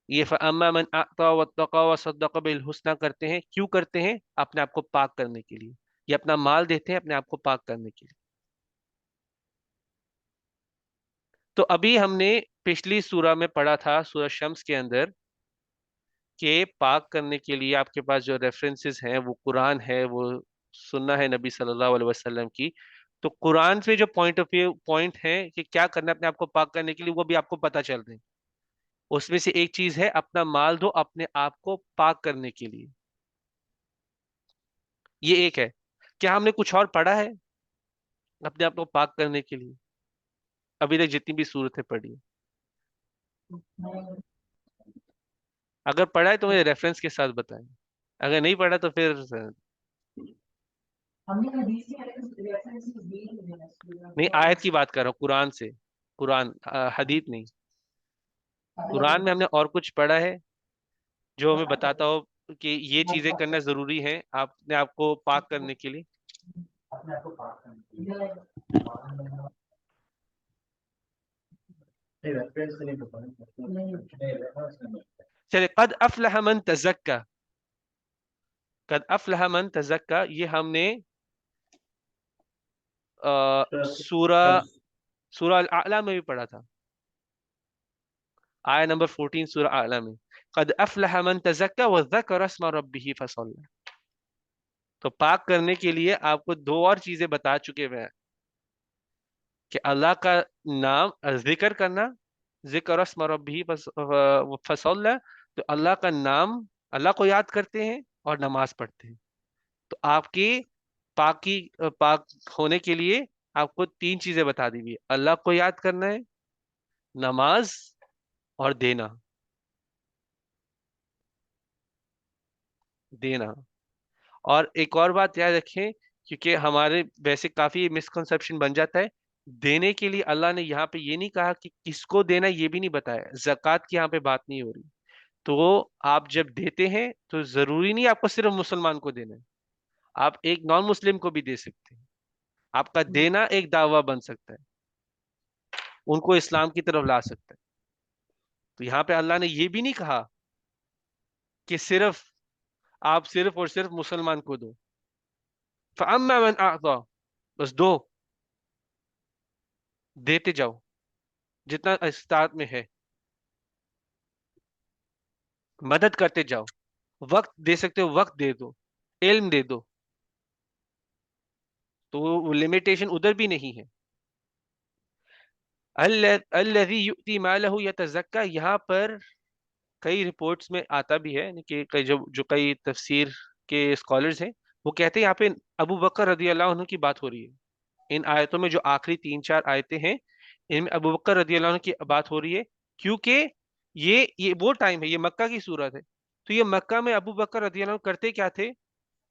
ये फअम्मा मन अता वत्तका वसद्दक़ बिल हुस्ना करते हैं, क्यों करते हैं? अपने आप को पाक करने के लिए। ये अपना माल देते हैं अपने आप को पाक करने के लिए। तो अभी हमने पिछली सूरा में पढ़ा था, सूरा शम्स के अंदर, कि पाक करने के लिए आपके पास जो रेफरेंसेस हैं वो कुरान है, वो सुन्ना है नबी सल्लल्लाहु अलैहि वसल्लम की। तो कुरान से जो पॉइंट है कि क्या करना है अपने आप को पाक करने के लिए, वो भी आपको पता चल रहे हैं। उसमें से एक चीज है अपना माल दो अपने आप को पाक करने के लिए। ये एक है। क्या हमने कुछ और पढ़ा है अपने आप को पाक करने के लिए अभी तक जितनी भी सूरतें पढ़ी है? अगर पढ़ा है तो मुझे रेफरेंस के साथ बताएं, अगर नहीं पढ़ा तो फिर हमने हदीस के रेफरेंसेस दिए हैं नहीं। आयत की बात कर रहा हूँ, कुरान से। कुरान, हदीस नहीं। कुरान में हमने और कुछ पढ़ा है जो हमें बताता हो कि ये चीजें करना जरूरी है अपने आप को पाक करने के लिए? अपने आप को पास करने के लिए। नहीं, रेफरेंस से नहीं पता नहीं, रेफरेंस नहीं। चले, कद अफलह मन तज़क्का। कद अफलह मन तज़क्का, ये हमने सूरा शम्स। सूरा अल आला में भी पढ़ा था। आया नंबर 14 सूरा आला में। कद अफलह मन तज़क्का व ज़करा अस्मा रब्बिही फसल्ला। तो पाक करने के लिए आपको दो और चीजें बता चुके हुए हैं कि अल्लाह का नाम जिक्र करना, जिक्र अस्मा रब्बिही फसल्ला। तो अल्लाह का नाम, अल्लाह को याद करते हैं और नमाज पढ़ते हैं। तो आपकी पाकी पाक होने के लिए आपको तीन चीजें बता दी हुई है। अल्लाह को याद करना है, नमाज, और देना। देना। और एक और बात याद रखें, क्योंकि हमारे वैसे काफी मिसकंसेप्शन बन जाता है। देने के लिए अल्लाह ने यहाँ पे ये नहीं कहा कि किसको देना, ये भी नहीं बताया। जक़ात की यहाँ पे बात नहीं हो रही। तो आप जब देते हैं तो जरूरी नहीं आपको सिर्फ मुसलमान को देना है, आप एक नॉन मुस्लिम को भी दे सकते हैं। आपका देना एक दावा बन सकता है, उनको इस्लाम की तरफ ला सकता है। तो यहाँ पे अल्लाह ने ये भी नहीं कहा कि सिर्फ आप सिर्फ और सिर्फ मुसलमान को दो। फअम्मा मन अअता, बस दो, देते जाओ जितना इस्तात में है, मदद करते जाओ। वक्त दे सकते हो, वक्त दे दो, इल्म दे दो। तो वो लिमिटेशन उधर भी नहीं है। अल्लज़ी युती मालहू यतज़क्का, यहाँ पर कई रिपोर्ट्स में आता भी है कि कई जो जो कई तफसीर के स्कॉलर्स हैं, वो कहते हैं यहाँ पे अबू बकर रदी अल्लाह अन्हु की बात हो रही है। इन आयतों में जो आखिरी तीन चार आयतें हैं, इनमें अबू बकर रदी अल्लाह अन्हु की बात हो रही है। क्योंकि ये वो टाइम है, ये मक्का की सूरत है। तो ये मक्का में अबू बकर रदी अल्लाह अन्हु करते क्या थे?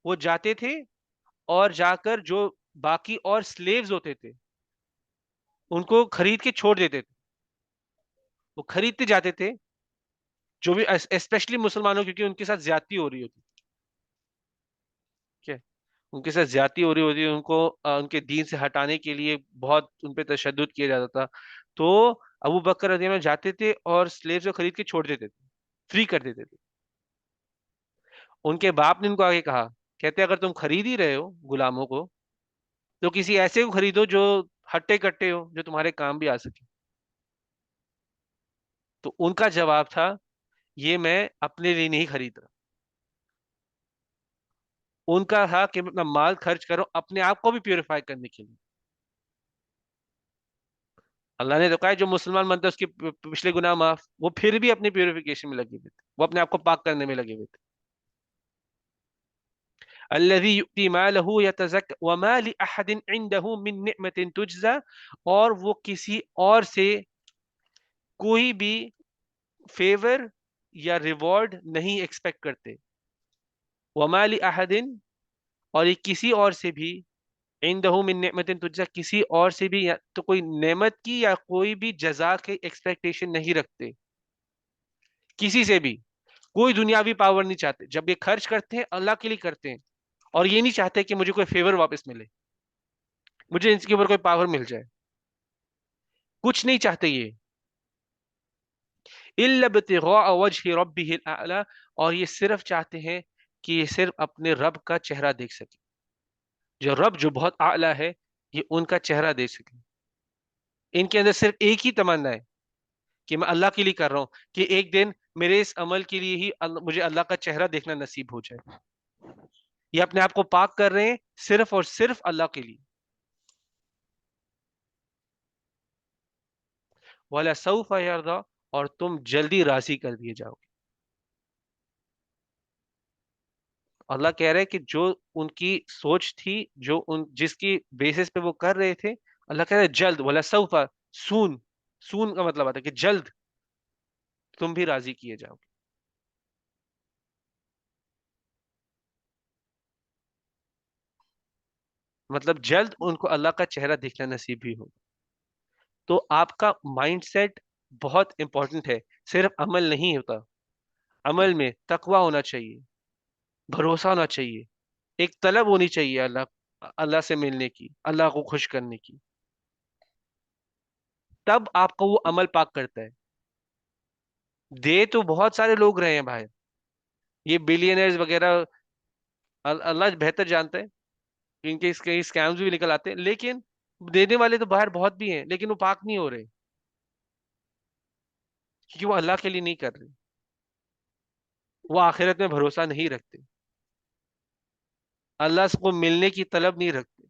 वो जाते थे और जाकर जो बाकी और स्लेव्स होते थे उनको खरीद के छोड़ देते थे। वो खरीदते जाते थे, जो भी स्पेशली मुसलमानों, क्योंकि उनके साथ ज्यादती हो रही होती। ठीक है, उनके साथ ज्यादती हो रही होती है, उनको उनके दीन से हटाने के लिए बहुत उन पे तशद्दुद किया जाता था। तो अबू बकर रज़ियल्लाहु अन्हु जाते थे और स्लेव्स को खरीद के छोड़ देते थे, फ्री कर देते थे। उनके बाप ने उनको आगे कहा, कहते अगर तुम खरीद ही रहे हो गुलामों को, तो किसी ऐसे को खरीदो जो हट्टे कट्टे हो, जो तुम्हारे काम भी आ सके। तो उनका जवाब था, ये मैं अपने लिए नहीं खरीद रहा। उनका था कि मैं अपना माल खर्च करूं अपने आप को भी प्यूरिफाई करने के लिए। अल्लाह ने तो कहा है जो मुसलमान बनता है उसके पिछले गुनाह माफ, वो फिर भी अपनी प्यूरिफिकेशन में लगे हुए थे, वो अपने आप को पाक करने में लगे हुए थे। अल्लज़ी युती मालहू यतज़क्का वमा लिअहदिन इंदहु मिन निअमतिन तुजज़ा, और वो किसी और से कोई भी फेवर या रिवॉर्ड नहीं एक्सपेक्ट करते। वमा लिअहदिन, और ये किसी और से भी, इंदहु मिन निअमतिन तुजज़ा, किसी और से भी या तो कोई नेमत की या कोई भी जजा के एक्सपेक्टेशन नहीं रखते, किसी से भी। कोई दुनियावी पावर नहीं चाहते, जब ये खर्च करते हैं अल्लाह के लिए करते हैं, और ये नहीं चाहते कि मुझे कोई फेवर वापस मिले, मुझे इसके ऊपर कोई पावर मिल जाए, कुछ नहीं चाहते ये। इल्ला इब्तिग़ाअ वजहि रब्बिहिल आला, और ये सिर्फ चाहते हैं कि ये सिर्फ अपने रब का चेहरा देख सके, जो रब जो बहुत आला है, ये उनका चेहरा देख सके। इनके अंदर सिर्फ एक ही तमन्ना है कि मैं अल्लाह के लिए कर रहा हूं, कि एक दिन मेरे इस अमल के लिए ही मुझे अल्लाह का चेहरा देखना नसीब हो जाए। ये अपने आप को पाक कर रहे हैं सिर्फ और सिर्फ अल्लाह के लिए। वाला सौफ यरदा, और तुम जल्दी राजी कर दिए जाओगे। अल्लाह कह रहे हैं कि जो उनकी सोच थी, जो उन जिसकी बेसिस पे वो कर रहे थे, अल्लाह कह रहे हैं जल्द, वाला सौफा, सून, सून का मतलब आता है कि जल्द तुम भी राजी किए जाओगे। मतलब जल्द उनको अल्लाह का चेहरा देखना नसीब भी होगा। तो आपका माइंडसेट बहुत इंपॉर्टेंट है, सिर्फ अमल नहीं होता। अमल में तकवा होना चाहिए, भरोसा होना चाहिए, एक तलब होनी चाहिए अल्लाह अल्लाह से मिलने की, अल्लाह को खुश करने की। तब आपको वो अमल पाक करता है। दे तो बहुत सारे लोग रहे हैं भाई, ये बिलियनर्स वगैरह, अल्लाह बेहतर जानता है, इनके कई स्कैम्स भी निकल आते हैं, लेकिन देने वाले तो बाहर बहुत भी हैं, लेकिन वो पाक नहीं हो रहे, क्योंकि वो अल्लाह के लिए नहीं कर रहे, वो आखिरत में भरोसा नहीं रखते, अल्लाह को मिलने की तलब नहीं रखते।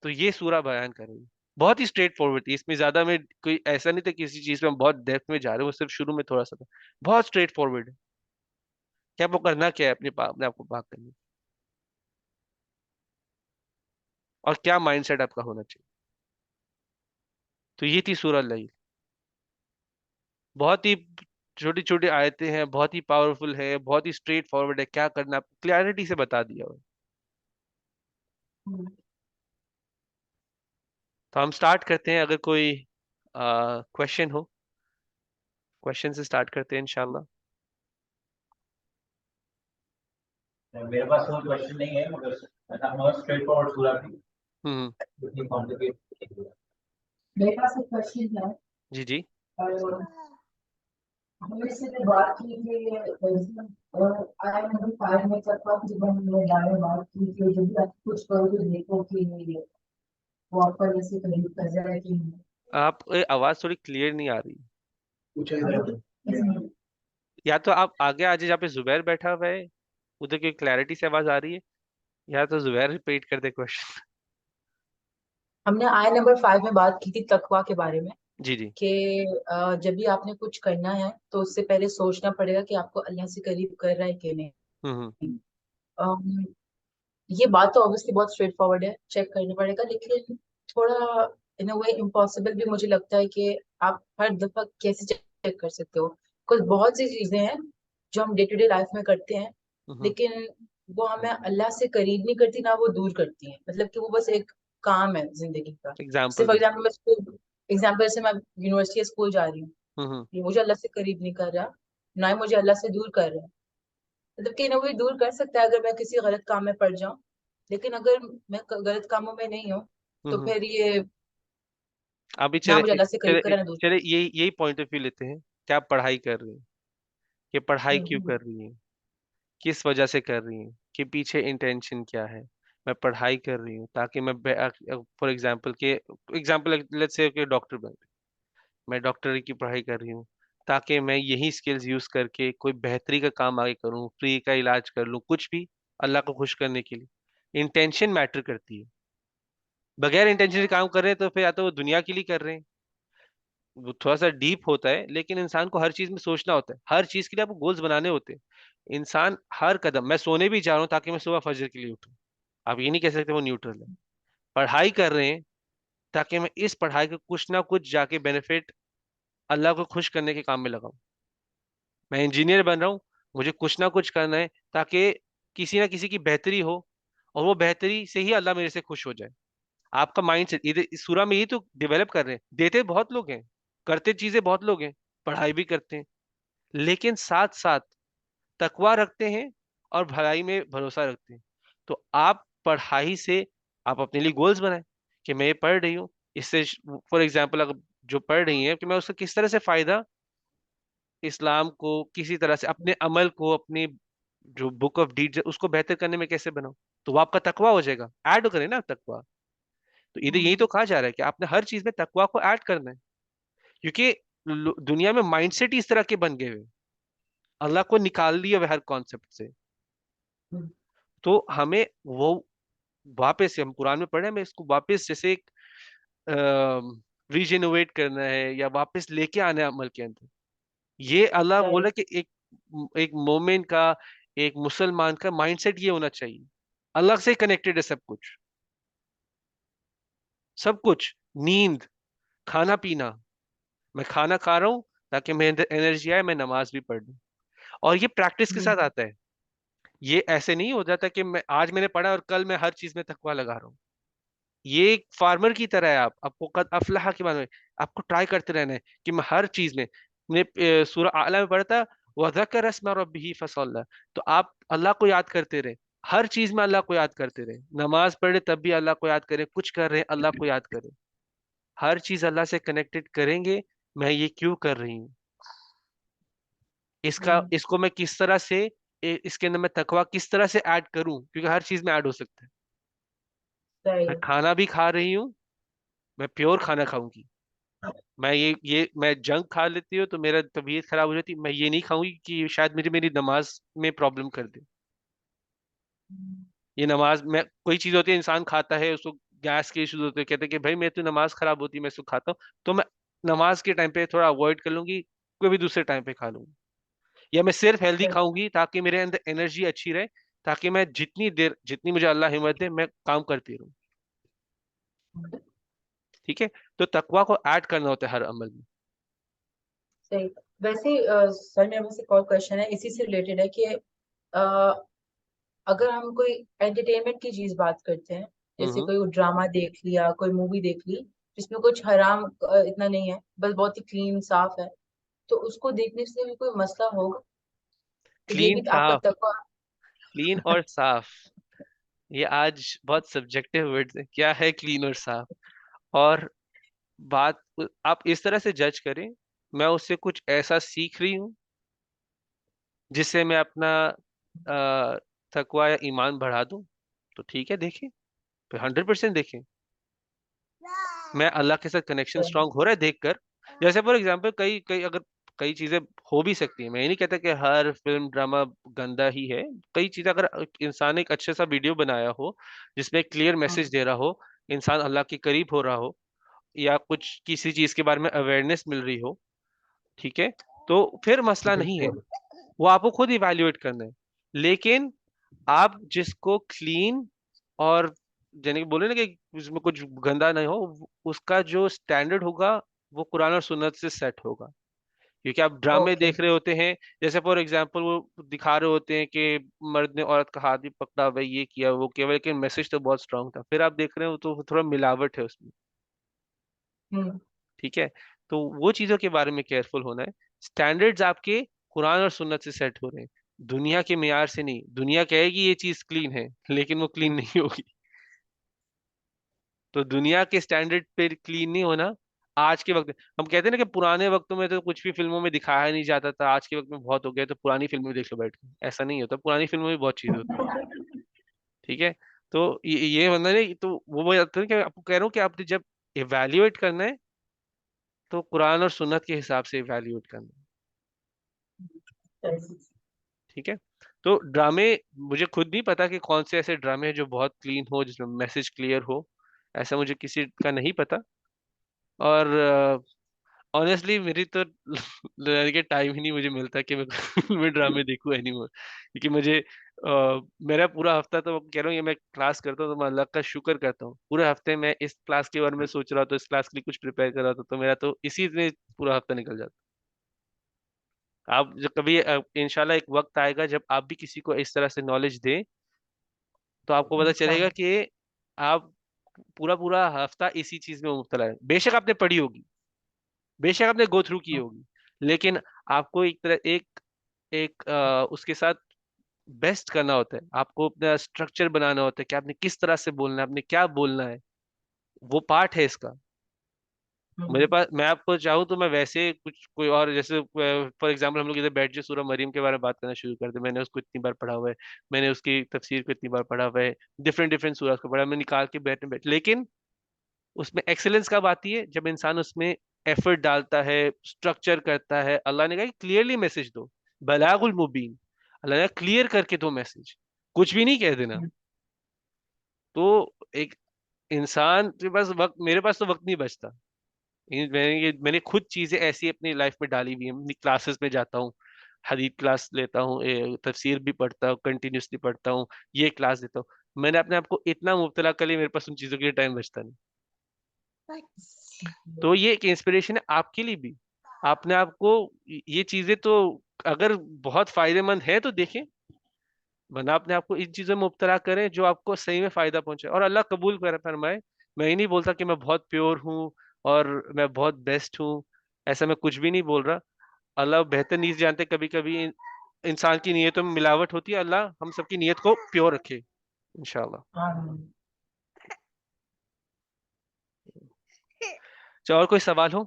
तो ये सूरा बयान कर रही है, बहुत ही स्ट्रेट फॉरवर्ड थी, इसमें ज्यादा में कोई ऐसा नहीं था किसी चीज में हम बहुत डेप्थ में जा रहे हैं, वो सिर्फ शुरू में थोड़ा सा था। बहुत स्ट्रेट फॉरवर्ड है, क्या आपको करना क्या है अपने आप को पाक करने, और क्या माइंडसेट आपका होना चाहिए। तो ये थी सूरह लैल। बहुत ही छोटी छोटी आयतें हैं, बहुत ही पावरफुल है, बहुत ही स्ट्रेट फॉरवर्ड है, क्या करना आपको क्लैरिटी से बता दिया हुआ है। तो हम स्टार्ट करते हैं, अगर कोई क्वेश्चन हो, क्वेश्चन से स्टार्ट करते हैं इंशाल्लाह। मेरे पास कोई क्वेश्चन नहीं है, मगर बहुत स्ट्रेट फॉरवर्ड सूरत थी, हम्म। इतनी कॉम्प्लिकेटेड। मेरे पास एक क्वेश्चन है। जी जी। और हमने इससे तो बात की कि आई नंबर 5 में तक का जब हमने बारे में बात की कि जब भी आप कुछ करो तो देखो कि वो आपका जैसे करीब कर जाए कि नहीं। आप आवाज थोड़ी क्लियर नहीं आ रही, पूछो इधर। या तो आप आगे आ जाए जहाँ पे जुबैर बैठा हुआ है, उधर की क्लैरिटी से आवाज आ रही है, या तो जुबैर रिपीट कर दे क्वेश्चन। हमने आई नंबर 5 में बात की थी तकवा के बारे में जी जी। कि जब भी आपने कुछ करना है तो उससे पहले सोचना पड़ेगा कि आपको अल्लाह से करीब कर रहा है कि नहीं। हम्म। अम, ये बात तो ऑब्वियसली बहुत स्ट्रेट फॉरवर्ड है, चेक करना पड़ेगा, लेकिन थोड़ा इन अ वे इम्पॉसिबल भी मुझे लगता है कि आप हर दफा कैसे चेक कर सकते हो। कुछ बहुत सी चीजें हैं जो हम डे टू डे लाइफ में करते हैं, हम्म। लेकिन वो हमें अल्लाह से करीब नहीं करती ना वो दूर करती हैं, मतलब कि वो बस एक काम है जिंदगी का। जैसे एग्जाम्पल फॉर दे। एग्जाम्पल मैं स्कूल एग्जाम्पल से मैं यूनिवर्सिटी या स्कूल जा रही हूँ, हम्म। ये मुझे अल्लाह से करीब नहीं कर रहा, ना ही मुझे अल्लाह से दूर कर रहा है। मतलब कि ना वो दूर कर सकता है अगर मैं किसी गलत काम में पड़ जाऊं, लेकिन अगर मैं गलत कामों में नहीं हूँ तो हम्म। फिर ये अभी ना चले मुझे अल्लाह से करीब चले करा ना दूर चले, करा। यही पॉइंट ऑफ व्यू लेते हैं। क्या आप पढ़ाई कर रही हैं, ये पढ़ाई क्यों हम्म। कर रही हैं, किस वजह से कर रही हैं, कि पीछे इंटेंशन क्या है। मैं पढ़ाई कर रही हूँ ताकि मैं फॉर एग्जांपल के एग्जांपल लेट्स से कि डॉक्टर बन, मैं डॉक्टरी की पढ़ाई कर रही हूँ ताकि मैं यही स्किल्स यूज करके कोई बेहतरी का काम आगे करूँ, फ्री का इलाज कर लूँ, कुछ भी अल्लाह को खुश करने के लिए। इंटेंशन मैटर करती है। बगैर इंटेंशन काम कर रहे हैं तो फिर या तो वो दुनिया के लिए कर रहे हैं। वो थोड़ा सा डीप होता है, लेकिन इंसान को हर चीज में सोचना होता है, हर चीज के लिए आपको गोल्स बनाने होते हैं। इंसान हर कदम, मैं सोने भी जा रहा हूँ ताकि मैं सुबह फजर के लिए उठूं, आप ये नहीं कह सकते वो न्यूट्रल है। पढ़ाई कर रहे हैं ताकि मैं इस पढ़ाई को कुछ ना कुछ जाके बेनिफिट अल्लाह को खुश करने के काम में लगाऊं। मैं इंजीनियर बन रहा हूँ, मुझे कुछ ना कुछ करना है ताकि किसी ना किसी की बेहतरी हो, और वो बेहतरी से ही अल्लाह मेरे से खुश हो जाए। आपका माइंड सेट इधर इस सूरा में ही तो डेवलप कर रहे हैं। देते बहुत लोग हैं, करते चीजें बहुत लोग हैं, पढ़ाई भी करते हैं, लेकिन साथ साथ तकवा रखते हैं और भलाई में भरोसा रखते हैं। तो आप पढ़ाई से आप अपने लिए गोल्स बनाएं कि मैं ये पढ़ रही हूँ, इससे फॉर एग्जाम्पल अगर जो पढ़ रही है कि मैं उसका किस तरह से फायदा इस्लाम को, किसी तरह से अपने अमल को, अपनी जो बुक ऑफ डीड्स है उसको बेहतर करने में कैसे बनाऊं, तो वो आपका तकवा हो जाएगा। ऐड करें ना तकवा। तो इधर यही तो कहा जा रहा है कि आपने हर चीज में तकवा को ऐड करना है, क्योंकि दुनिया में माइंडसेट ही इस तरह के बन गए हुए, अल्लाह को निकाल दिया हुआ है हर कॉन्सेप्ट से। तो हमें वो वापस से, हम कुरान में पढ़े, हमें इसको वापस जैसे एक रीजेनोवेट करना है या वापस लेके आना है अमल के अंदर। ये अल्लाह बोला राइट। कि एक मोमेन का, एक मुसलमान का माइंडसेट ये होना चाहिए। अल्लाह से कनेक्टेड है सब कुछ, सब कुछ। नींद, खाना पीना, मैं खाना खा रहा हूँ ताकि मेरे अंदर एनर्जी आए, मैं नमाज भी पढ़ लूँ। और ये प्रैक्टिस के साथ आता है। ये ऐसे नहीं हो जाता कि मैं आज मैंने पढ़ा और कल मैं हर चीज में तकवा लगा रहा हूँ। ये एक फार्मर की तरह है। आप आपको कद अफलाह के बारे में आपको ट्राई करते रहना है कि मैं हर चीज में, मैंने सूरह आला में पढ़ा था, वज़कर अस्मा रब्बिही फसल्ला। तो आप अल्लाह को याद करते रहे, हर चीज में अल्लाह को याद करते रहे। नमाज पढ़े तब भी अल्लाह को याद करें, कुछ कर रहे हैं अल्लाह को याद करें। हर चीज अल्लाह से कनेक्टेड करेंगे। मैं ये क्यों कर रही हूँ, इसका इसको मैं किस तरह से इसके अंदर मैं तकवा किस तरह से ऐड करूं, क्योंकि हर चीज में ऐड हो सकता है। मैं राइट। खाना भी खा रही हूँ, मैं प्योर खाना खाऊंगी। मैं ये मैं जंक खा लेती हूँ तो मेरा तबीयत खराब हो जाती है, मैं ये नहीं खाऊंगी कि शायद मुझे मेरी नमाज में प्रॉब्लम कर दे। ये नमाज में कोई चीज होती है, इंसान खाता है उसको गैस के इश्यूज होते हैं, कहते हैं कि भाई मैं तो नमाज खराब होती है मैं इसको खाता हूँ, तो मैं नमाज के टाइम पे थोड़ा अवॉइड कर लूंगी, कोई भी दूसरे टाइम पे खा लूंगी। या मैं सिर्फ हेल्दी खाऊंगी ताकि मेरे अंदर एनर्जी अच्छी रहे, ताकि मैं जितनी देर, जितनी मुझे अल्लाह हिम्मत दे, मैं काम करती रहूं। ठीक है। तो तकवा को ऐड करना होता है हर अमल में। सही। वैसे सर, मेरे पास एक और क्वेश्चन है, इसी से रिलेटेड है कि अगर हम कोई एंटरटेनमेंट की चीज बात करते हैं, जैसे हम्म। कोई ड्रामा देख लिया, कोई मूवी देख ली, जिसमें कुछ हराम इतना नहीं है, बस बहुत ही क्लीन साफ है, तो उसको देखने से भी कोई मसला होगा? तो ये क्लीन भी आपका साफ, तकवा। क्लीन और साफ, ये आज बहुत सब्जेक्टिव वर्ड्स है, क्या है क्लीन और साफ। और बात आप इस तरह से जज करें, मैं उससे कुछ ऐसा सीख रही हूँ जिससे मैं अपना तकवा या ईमान बढ़ा दूं, तो ठीक है देखें, फिर 100% देखें। मैं अल्लाह के साथ कनेक्शन स्ट्रांग हो रहा है देखकर। जैसे फॉर एग्जांपल कई कई अगर कई चीजें हो भी सकती हैं, मैं ये नहीं कहता कि हर फिल्म ड्रामा गंदा ही है। कई चीजें अगर इंसान एक अच्छे सा वीडियो बनाया हो जिसमें क्लियर मैसेज दे रहा हो, इंसान अल्लाह के करीब हो रहा हो, या कुछ किसी चीज के बारे में अवेयरनेस मिल रही हो, ठीक है, तो फिर मसला नहीं है। वो आपको खुद इवैल्यूएट करना है। लेकिन आप जिसको क्लीन और यानी कि बोले ना कि उसमें कुछ गंदा नहीं हो, उसका जो स्टैंडर्ड होगा वो कुरान और सुन्नत से सेट होगा। क्योंकि आप ड्रामे ओके। देख रहे होते हैं, जैसे फॉर एग्जांपल वो दिखा रहे होते हैं कि मर्द ने औरत का हाथ भी पकड़ा, भाई ये किया वो किया, लेकिन मैसेज तो बहुत स्ट्रांग था, फिर आप देख रहे हो तो थोड़ा मिलावट है उसमें। हम्म। ठीक है। तो वो चीजों के बारे में केयरफुल होना है। स्टैंडर्ड्स आपके कुरान और सुन्नत से सेट हो रहे हैं, दुनिया के मियार से नहीं। दुनिया कहेगी ये चीज क्लीन है, लेकिन वो क्लीन नहीं होगी। तो दुनिया के स्टैंडर्ड पे क्लीन नहीं होना। आज के वक्त में हम कहते हैं ना कि पुराने वक्तों में तो कुछ भी फिल्मों में दिखाया नहीं जाता था, आज के वक्त में बहुत हो गया, तो पुरानी फिल्में देख लो बैठ के, ऐसा नहीं होता, पुरानी फिल्मों में बहुत चीज होती है। ठीक है। तो ये मतलब नहीं, तो वो बात है कि आपको कह रहा हूँ कि आपने जब इवेल्युएट करना है तो कुरान और सुन्नत के हिसाब से इवेल्युएट करना है। ठीक है। तो ड्रामे, मुझे खुद नहीं पता कि कौन से ऐसे ड्रामे हैं जो बहुत क्लीन हो, जिसमें मैसेज क्लियर हो, ऐसा मुझे किसी का नहीं पता। और ऑनेस्टली मेरी तो रहने के टाइम ही नहीं मुझे मिलता कि मैं मैं ड्रामे देखूं एनीमोर, क्योंकि मुझे मेरा पूरा हफ्ता, तो कह रहा हूँ ये मैं क्लास करता हूँ तो मैं अल्लाह का शुक्र करता हूँ, पूरे हफ्ते में इस क्लास के बारे में सोच रहा था, इस क्लास के लिए कुछ प्रिपेयर कर रहा था, तो मेरा तो इसी में पूरा हफ्ता निकल जाता। आप जब कभी इंशाल्लाह एक वक्त आएगा जब आप भी किसी को इस तरह से नॉलेज दें, तो आपको पता चलेगा इंशाल्लाह। कि आप पूरा पूरा हफ्ता इसी चीज में मुब्तला है। बेशक आपने पढ़ी होगी, बेशक आपने गो थ्रू की होगी, लेकिन आपको एक तरह एक उसके साथ बेस्ट करना होता है, आपको अपना स्ट्रक्चर बनाना होता है कि आपने किस तरह से बोलना है, आपने क्या बोलना है, वो पार्ट है इसका। मेरे पास, मैं आपको चाहूँ तो मैं वैसे कुछ कोई और, जैसे फॉर एग्जांपल हम लोग इधर बैठ के सूरह मरियम के बारे में बात करना शुरू कर दे, मैंने उसको इतनी बार पढ़ा हुआ है, मैंने उसकी तफसीर को इतनी बार पढ़ा हुआ है, डिफरेंट डिफरेंट सूरह को पढ़ा, मैं निकाल के बैठ, लेकिन उसमें एक्सेलेंस कब आती है, जब इंसान उसमें एफर्ट डालता है, स्ट्रक्चर करता है। अल्लाह ने कहा क्लियरली मैसेज दो, बलागुल मुबीन, अल्लाह ने क्लियर करके दो मैसेज, कुछ भी नहीं कह देना। तो एक इंसान के पास वक्त, मेरे पास तो वक्त नहीं बचता। मैंने खुद चीजें ऐसी अपनी लाइफ में डाली हुई है, क्लासेस में जाता हूँ, हदीस क्लास लेता हूँ, तफसीर भी पढ़ता हूँ, कंटिन्यूसली पढ़ता हूँ, ये क्लास देता हूँ। मैंने अपने आप को इतना मुब्तला कर लिया, मेरे पास उन चीजों के लिए टाइम बचता नहीं। तो ये एक इंस्पिरेशन है आपके लिए भी। आपने आपको ये चीजें तो अगर बहुत फायदेमंद है तो देखें, वरना अपने आपको इन चीजों में मुब्तला करें जो आपको सही में फायदा पहुंचे, और अल्लाह कबूल करे फरमाए। मैं ही नहीं बोलता कि मैं बहुत प्योर हूँ और मैं बहुत बेस्ट हूँ, ऐसा मैं कुछ भी नहीं बोल रहा। अल्लाह बेहतर नीयत जानते, कभी कभी इंसान की नीयतों में मिलावट होती है, अल्लाह हम सबकी नीयत को प्योर रखे इंशाल्लाह। आमीन। अच्छा, और कोई सवाल हो?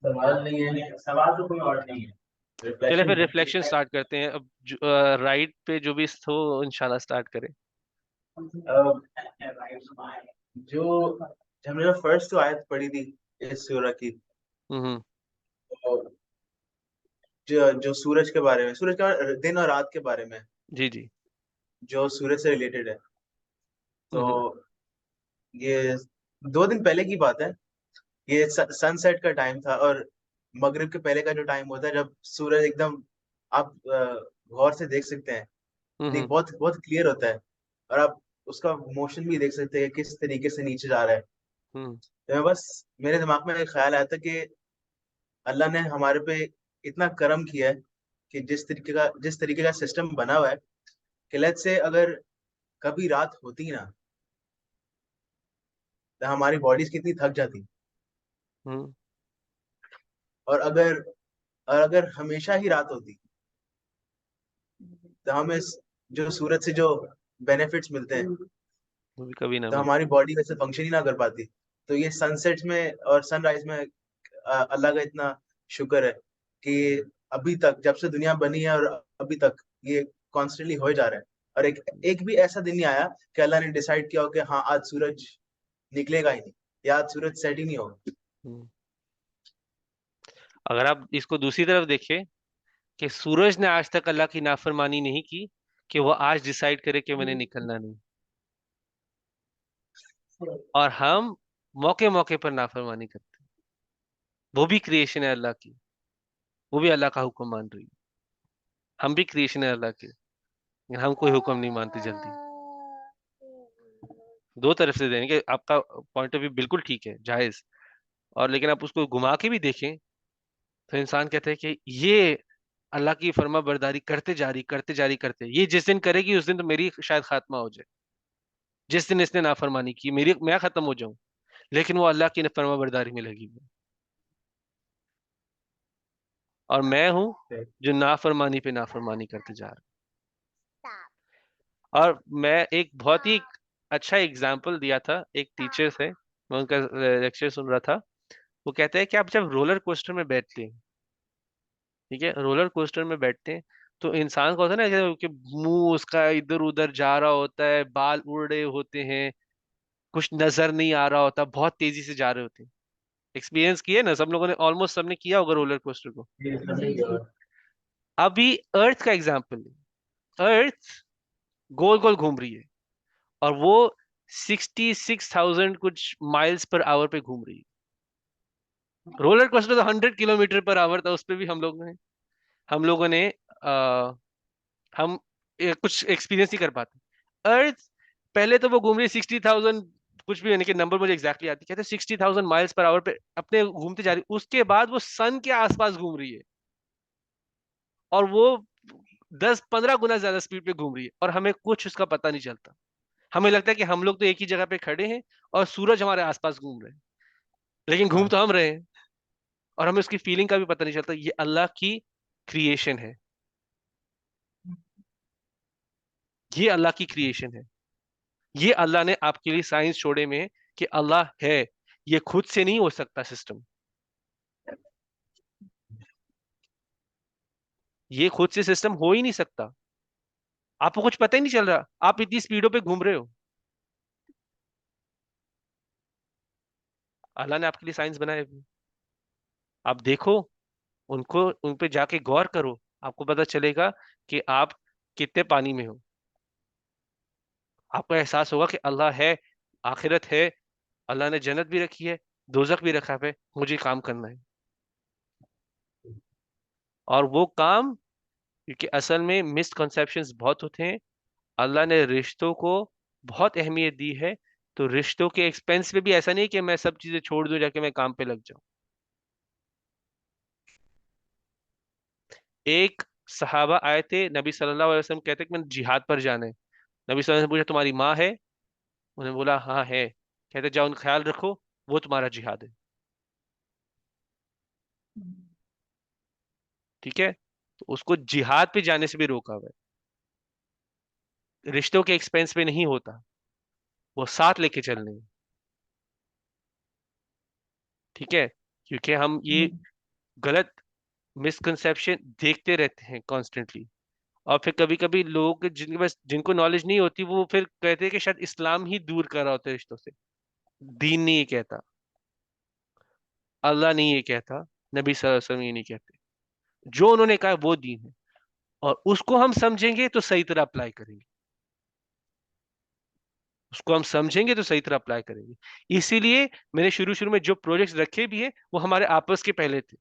सवाल नहीं है, सवाल तो कोई और नहीं है। चलिए फिर रिफ्लेक्शन कंप्लीट रिफ्लेक्शन है। स्टार्ट करते हैं अब। राइट पे जो भी हो इंशाल्लाह स्टार्ट करें। जो हमने फर्स्ट जो आयत पढ़ी थी इस सूरह की, हम्म। तो जो सूरज के बारे में, सूरज का दिन और रात के बारे में, जी जी। जो सूरज से रिलेटेड है, तो हम्म ये 2 दिन पहले की बात है। ये सनसेट का टाइम था, और मगरिब के पहले का जो टाइम होता है, जब सूरज एकदम, आप गौर से देख सकते हैं, हम्म बहुत बहुत क्लियर होता है, और आप उसका मोशन भी देख सकते हैं किस तरीके से नीचे जा रहा है। हम्म तो मैं बस, मेरे दिमाग में एक ख्याल आया था कि अल्लाह ने हमारे पे इतना करम किया है कि जिस तरीके का सिस्टम बना हुआ है, कि लेट्स से अगर कभी रात होती ना, तो हमारी बॉडीज कितनी थक जाती। हम्म और अगर हमेशा ही रात होती, तो हमें जो सूरज से जो बेनिफिट्स मिलते हैं, वो भी कभी ना तो मिले। हमारी बॉडी वैसे फंक्शन ही ना कर पाती। तो ये सनसेट में और सनराइज में अल्लाह का इतना शुक्र है कि अभी तक, जब से दुनिया बनी है और अभी तक, ये कॉन्स्टेंटली हो जा रहा है। और एक एक भी ऐसा दिन नहीं आया कि अल्लाह ने डिसाइड किया हो कि हाँ आज सूरज निकलेगा ही नहीं, या आज सूरज सेट ही नहीं होगा। हम्म। अगर आप इसको दूसरी तरफ देखें कि सूरज ने आज तक अल्लाह की नाफरमानी नहीं की, कि वो आज डिसाइड करे कि मैंने निकलना नहीं, और हम मौके मौके पर नाफरमानी करते हैं। वो भी क्रिएशन है अल्लाह की, वो भी अल्लाह का हुक्म मान रही है। हम भी क्रिएशन है अल्लाह के, लेकिन हम कोई हुक्म नहीं मानते जल्दी। दो तरफ से देंगे, आपका पॉइंट ऑफ व्यू बिल्कुल ठीक है, जायज। और लेकिन आप उसको घुमा के भी देखें, तो इंसान कहता है कि ये अल्लाह की फर्मा बरदारी करते जारी करते, ये जिस दिन करेगी उस दिन तो मेरी शायद खात्मा हो जाए, जिस दिन इसने नाफरमानी की मेरी, मैं खत्म हो जाऊं, लेकिन वो अल्लाह की फर्मा बरदारी में लगी हुई है। और मैं हूं जो नाफरमानी पे नाफरमानी करते जा रहा हूं। और मैं एक बहुत ही अच्छा एग्जाम्पल दिया था एक टीचर से, मैं उनका लेक्चर सुन रहा था। वो कहते हैं कि आप जब रोलर कोस्टर में बैठते हैं, ठीक है, रोलर कोस्टर में बैठते हैं, तो इंसान को होता है ना कि मुंह उसका इधर उधर जा रहा होता है, बाल उड़ रहे होते हैं, कुछ नजर नहीं आ रहा होता, बहुत तेजी से जा रहे होते हैं। एक्सपीरियंस किए ना, सब लोगों ने, ऑलमोस्ट सबने किया होगा रोलर कोस्टर को। जी जी। अभी अर्थ का एग्जाम्पल, अर्थ गोल गोल घूम रही है, और वो 66,000 कुछ माइल्स पर आवर पे घूम रही है। रोलर कोस्टर तो 100 किलोमीटर पर आवर था, उस पे भी हम लोगों ने हम कुछ एक्सपीरियंस नहीं कर पाते। अर्थ पहले तो वो घूम रही है 60,000 कुछ भी, यानी कि नंबर मुझे एग्जैक्टली आती, कहते 60,000 माइल्स पर आवर पे अपने घूमते जा रही है। उसके बाद वो सन के आसपास घूम रही है, और वो 10-15 गुना ज्यादा स्पीड पे घूम रही है, और हमें कुछ उसका पता नहीं चलता। हमें लगता है कि हम लोग तो एक ही जगह पे खड़े हैं और सूरज हमारे आसपास घूम रहे हैं, लेकिन घूम तो हम रहे हैं, और हमें उसकी फीलिंग का भी पता नहीं चलता। ये अल्लाह की क्रिएशन है, ये अल्लाह की क्रिएशन है। ये अल्लाह ने आपके लिए साइंस छोड़े में कि अल्लाह है। ये खुद से नहीं हो सकता सिस्टम, ये खुद से सिस्टम हो ही नहीं सकता। आपको कुछ पता ही नहीं चल रहा, आप इतनी स्पीडों पे घूम रहे हो। अल्लाह ने आपके लिए साइंस बनाए हुए। आप देखो उनको, उन पे जाके गौर करो, आपको पता चलेगा कि आप कितने पानी में हो। आपको एहसास होगा कि अल्लाह है, आखिरत है, अल्लाह ने जन्नत भी रखी है, दोजख भी रखा है, मुझे काम करना है। और वो काम, क्योंकि असल में मिसकंसेप्शंस बहुत होते हैं, अल्लाह ने रिश्तों को बहुत अहमियत दी है। तो रिश्तों के एक्सपेंस पे भी ऐसा नहीं कि मैं सब चीजें छोड़ दूं, जाके मैं काम पे लग जाऊं। एक सहाबा आए थे, नबी सल्लल्लाहु अलैहि वसल्लम कहते कि मैंने जिहाद पर जाना है। नबी सल्लल्लाहु अलैहि वसल्लम ने पूछा तुम्हारी माँ है? उन्होंने बोला हाँ है। कहते जाओ उनका ख्याल रखो, वो तुम्हारा जिहाद है। ठीक है, तो उसको जिहाद पे जाने से भी रोका हुआ है, रिश्तों के एक्सपेंस पे नहीं होता, वो साथ लेके चलने हैं। ठीक है, क्योंकि हम ये गलत मिसकंसेप्शन देखते रहते हैं कॉन्स्टेंटली। और फिर कभी कभी लोग जिनके पास, जिनको नॉलेज नहीं होती, वो फिर कहते हैं कि शायद इस्लाम ही दूर कर रहा होता है रिश्तों से। दीन नहीं ये कहता, अल्लाह नहीं ये कहता, नबी सल्लल्लाहु अलैहि वसल्लम ये नहीं कहते। जो उन्होंने कहा वो दीन है, और उसको हम समझेंगे तो सही तरह अप्लाई करेंगे। उसको हम समझेंगे तो सही तरह अप्लाई करेंगे। इसीलिए मैंने शुरू शुरू में जो प्रोजेक्ट्स रखे भी हैं, वो हमारे आपस के पहले थे।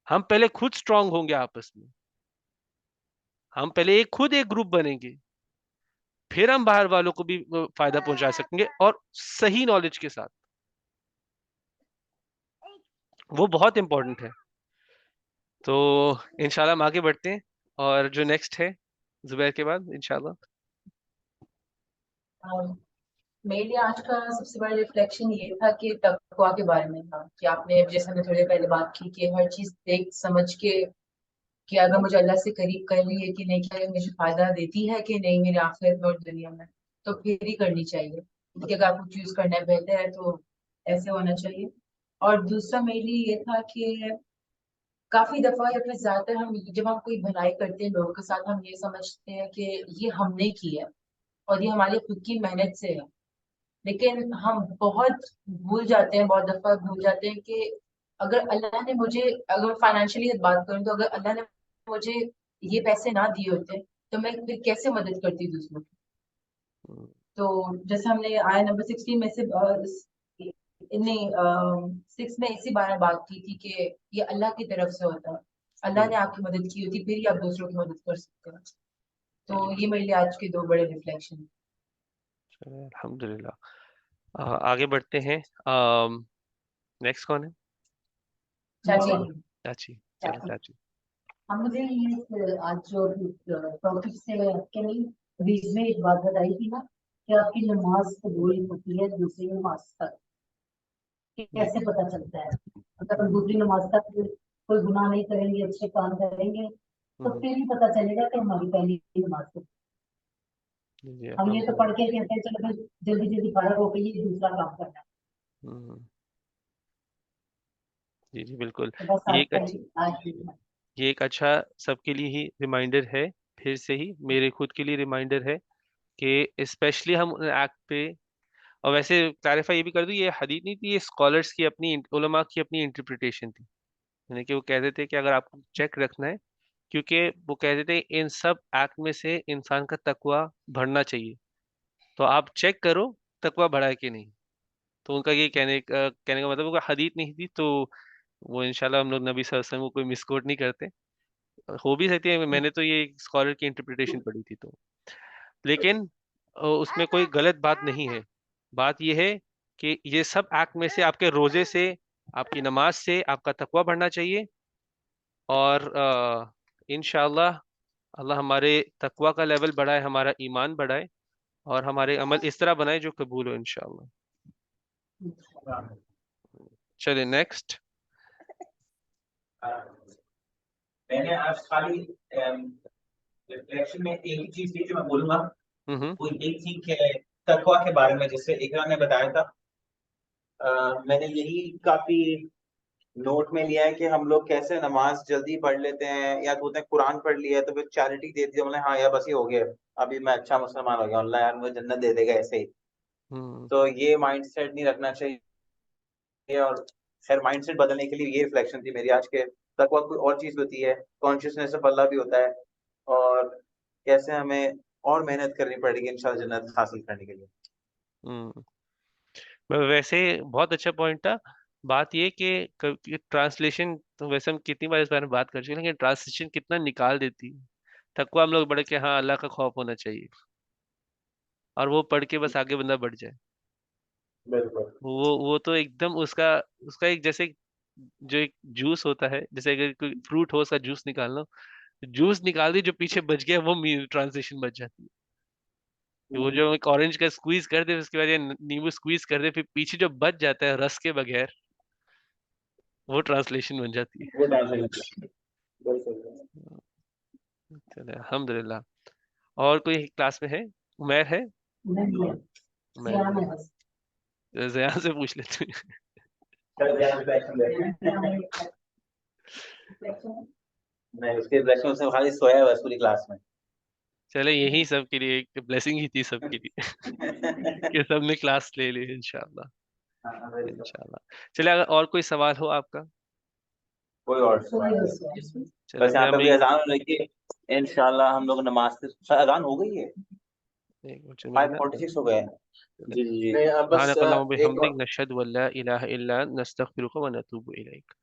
हम पहले खुद स्ट्रांग होंगे आपस में, हम पहले खुद एक ग्रुप बनेंगे, फिर हम बाहर वालों को भी फायदा पहुंचा सकेंगे, और सही नॉलेज के साथ। वो बहुत इंपॉर्टेंट है। तो इंशाल्लाह हम आगे बढ़ते हैं, और जो नेक्स्ट है जुबैर के बाद इंशाल्लाह। मेरे लिए आज का सबसे बड़ा रिफ्लेक्शन ये था कि तकवा के बारे में था, कि आपने जैसे हमने थोड़ी देर पहले बात की कि हर चीज देख समझ के, कि अगर मुझे अल्लाह से करीब कर रही है कि नहीं, क्या ये मुझे फायदा देती है कि नहीं मेरे आखिरत में और दुनिया में, तो फिर ही करनी चाहिए। क्योंकि अगर आपको चूज करना है बेहतर है तो ऐसे होना चाहिए। और दूसरा मेरे लिए ये था कि काफी दफा या फिर ज्यादातर हम, जब हम कोई भलाई करते हैं लोगों के साथ, हम ये समझते हैं कि ये हमने की है और ये हमारी खुद की मेहनत से है। लेकिन हम बहुत भूल जाते हैं, बहुत दफा भूल जाते हैं कि अगर अल्लाह ने मुझे, अगर मैं फाइनेंशियली बात करूं, तो अगर अल्लाह ने मुझे ये पैसे ना दिए होते तो मैं फिर कैसे मदद करती दूसरों की। तो जैसे हमने आया नंबर 16 में से नहीं 6 में इसी बारे में बात की थी कि ये अल्लाह की तरफ से होता है, अल्लाह ने आपकी मदद की होती फिर ही आप दूसरों की मदद कर सकते हैं। तो जी, ये मेरे लिए आज के दो बड़े रिफ्लेक्शन। चलिए, अल्हम्दुलिल्लाह। आगे बढ़ते हैं। नेक्स्ट कौन है? चाची। चाची, चलो चाची। हम मुझे ये आज जो टॉपिक से आपके नहीं, बीच में एक बात बताई थी ना कि आपकी नमाज कबूल होती है दूसरी नमाज तक, कैसे पता चलता है? अगर हम दूसरी नमाज तक कोई गुनाह नहीं करेंगे, अच्छे काम करेंगे, तो हम्म, फिर ही पता चलेगा कि हमारी पहली नमाज है। जी हम ये तो पढ़ अल्हम्दुलिल्लाह। के कहते हैं चलो भाई जल्दी जल्दी फारग होकर ये दूसरा काम करना है। हम्म, जी जी बिल्कुल। तो बस ये आज एक का अच्छी आज ये एक अच्छा सबके लिए ही रिमाइंडर है, फिर से ही मेरे खुद के लिए रिमाइंडर है कि स्पेशली हम एक्ट पे। और वैसे क्लैरिफाई ये भी कर दूं, ये हदीस नहीं थी, ये स्कॉलर्स की अपनी, उलमा की अपनी इंटरप्रिटेशन थी। यानी कि वो कहते थे कि अगर आपको चेक रखना है, क्योंकि वो कहते थे इन सब एक्ट में से इंसान का तकवा बढ़ना चाहिए, तो आप चेक करो तकवा बढ़ा है कि नहीं। तो उनका ये कहने का मतलब, कोई हदीस नहीं थी, तो वो इंशाल्लाह हम लोग नबी सल्लल्लाहु अलैहि वसल्लम को कोई मिसकोट नहीं करते। हो भी सकती है, मैंने तो ये स्कॉलर की इंटरप्रिटेशन पढ़ी थी तो। लेकिन उसमें कोई गलत बात नहीं है। बात यह है कि ये सब एक्ट में से आपके रोजे से, आपकी नमाज से आपका तकवा बढ़ना चाहिए। और इंशाल्लाह अल्लाह हमारे तकवा का लेवल बढ़ाए, हमारा ईमान बढ़ाए, और हमारे अमल इस तरह बनाए जो कबूल हो इंशाल्लाह। चलिए नेक्स्ट। मैंने आज खाली रिफ्लेक्शन में एक ही चीज थी जो मैं बोलूंगा, हम्म। वो एक थी कि तकवा के बारे में, जैसे इकरा ने बताया था। मैंने यही काफी नोट में लिया है कि हम लोग कैसे नमाज जल्दी पढ़ लेते हैं, या तो बोलते हैं कुरान पढ़ लिया है तो फिर चैरिटी दे दी, हमने हाँ यार बस ये हो गया, अभी मैं अच्छा मुसलमान हो गया, अल्लाह यार मुझे जन्नत दे देगा ऐसे ही। हम्म। तो ये माइंडसेट नहीं रखना चाहिए। और खैर माइंडसेट बदलने के लिए ये रिफ्लेक्शन थी मेरी आज के, तकवा कोई और चीज होती है, कॉन्शियसनेस ऑफ अल्लाह भी होता है, और कैसे हमें और मेहनत करनी पड़ेगी इंशाल्लाह जन्नत हासिल करने के लिए। हम्म। वैसे बहुत अच्छा पॉइंट था। बात ये कि ट्रांसलेशन, तो वैसे हम कितनी बार इस बारे में बात कर चुके हैं, लेकिन ट्रांसलेशन कितना निकाल देती है। तकवा हम लोग बढ़ के, हाँ अल्लाह का खौफ होना चाहिए, और वो पढ़ के बस आगे बंदा बढ़ जाए। बिल्कुल। वो तो एकदम उसका उसका एक जैसे, जो एक जूस होता है, जैसे अगर कोई फ्रूट हो उसका जूस निकालना, जूस निकाल दी, जो पीछे बच गया वो ट्रांसलेशन बच जाती है। वो जो एक ऑरेंज का स्क्वीज कर दे, उसके बाद ये नींबू स्क्वीज कर दे, फिर पीछे जो बच जाता है रस के बगैर, वो ट्रांसलेशन बन जाती वो ट्रांसलेशन बिल्कुल। है। चले अल्हम्दुलिल्लाह। और कोई क्लास में है? उमैर है? नहीं है, उमैर क्या नहीं है बस। है, जया से पूछ लेते हैं। चल ध्यान रिफ्लेक्शन दे। Reflection, नहीं, उसके रिफ्लेक्शन से खाली सोया है बस पूरी क्लास में। चले यही सबके लिए एक ब्लेसिंग ही थी, सबके लिए कि सबने क्लास ले ली इंशाल्लाह। हाँ, बिल्कुल। इंशाल्लाह। चले, अगर और कोई सवाल हो आपका। कोई और sorry, सवाल? sorry. चले बस यहाँ मैं पे मैं भी अजान हो रही है, इंशाल्लाह हम लोग नमाज से, अजान हो गई है, एक मिनट मुझे ना। 5:46 हो गए हैं। चले, जी जी जी। नहीं, अब बस सुब्हानक अल्लाहुम्मा एक बिहम्दिक और नशहदु अल्ला इलाहा इल्ला अंत नस्तगफिरुका व नतूबु इलैक।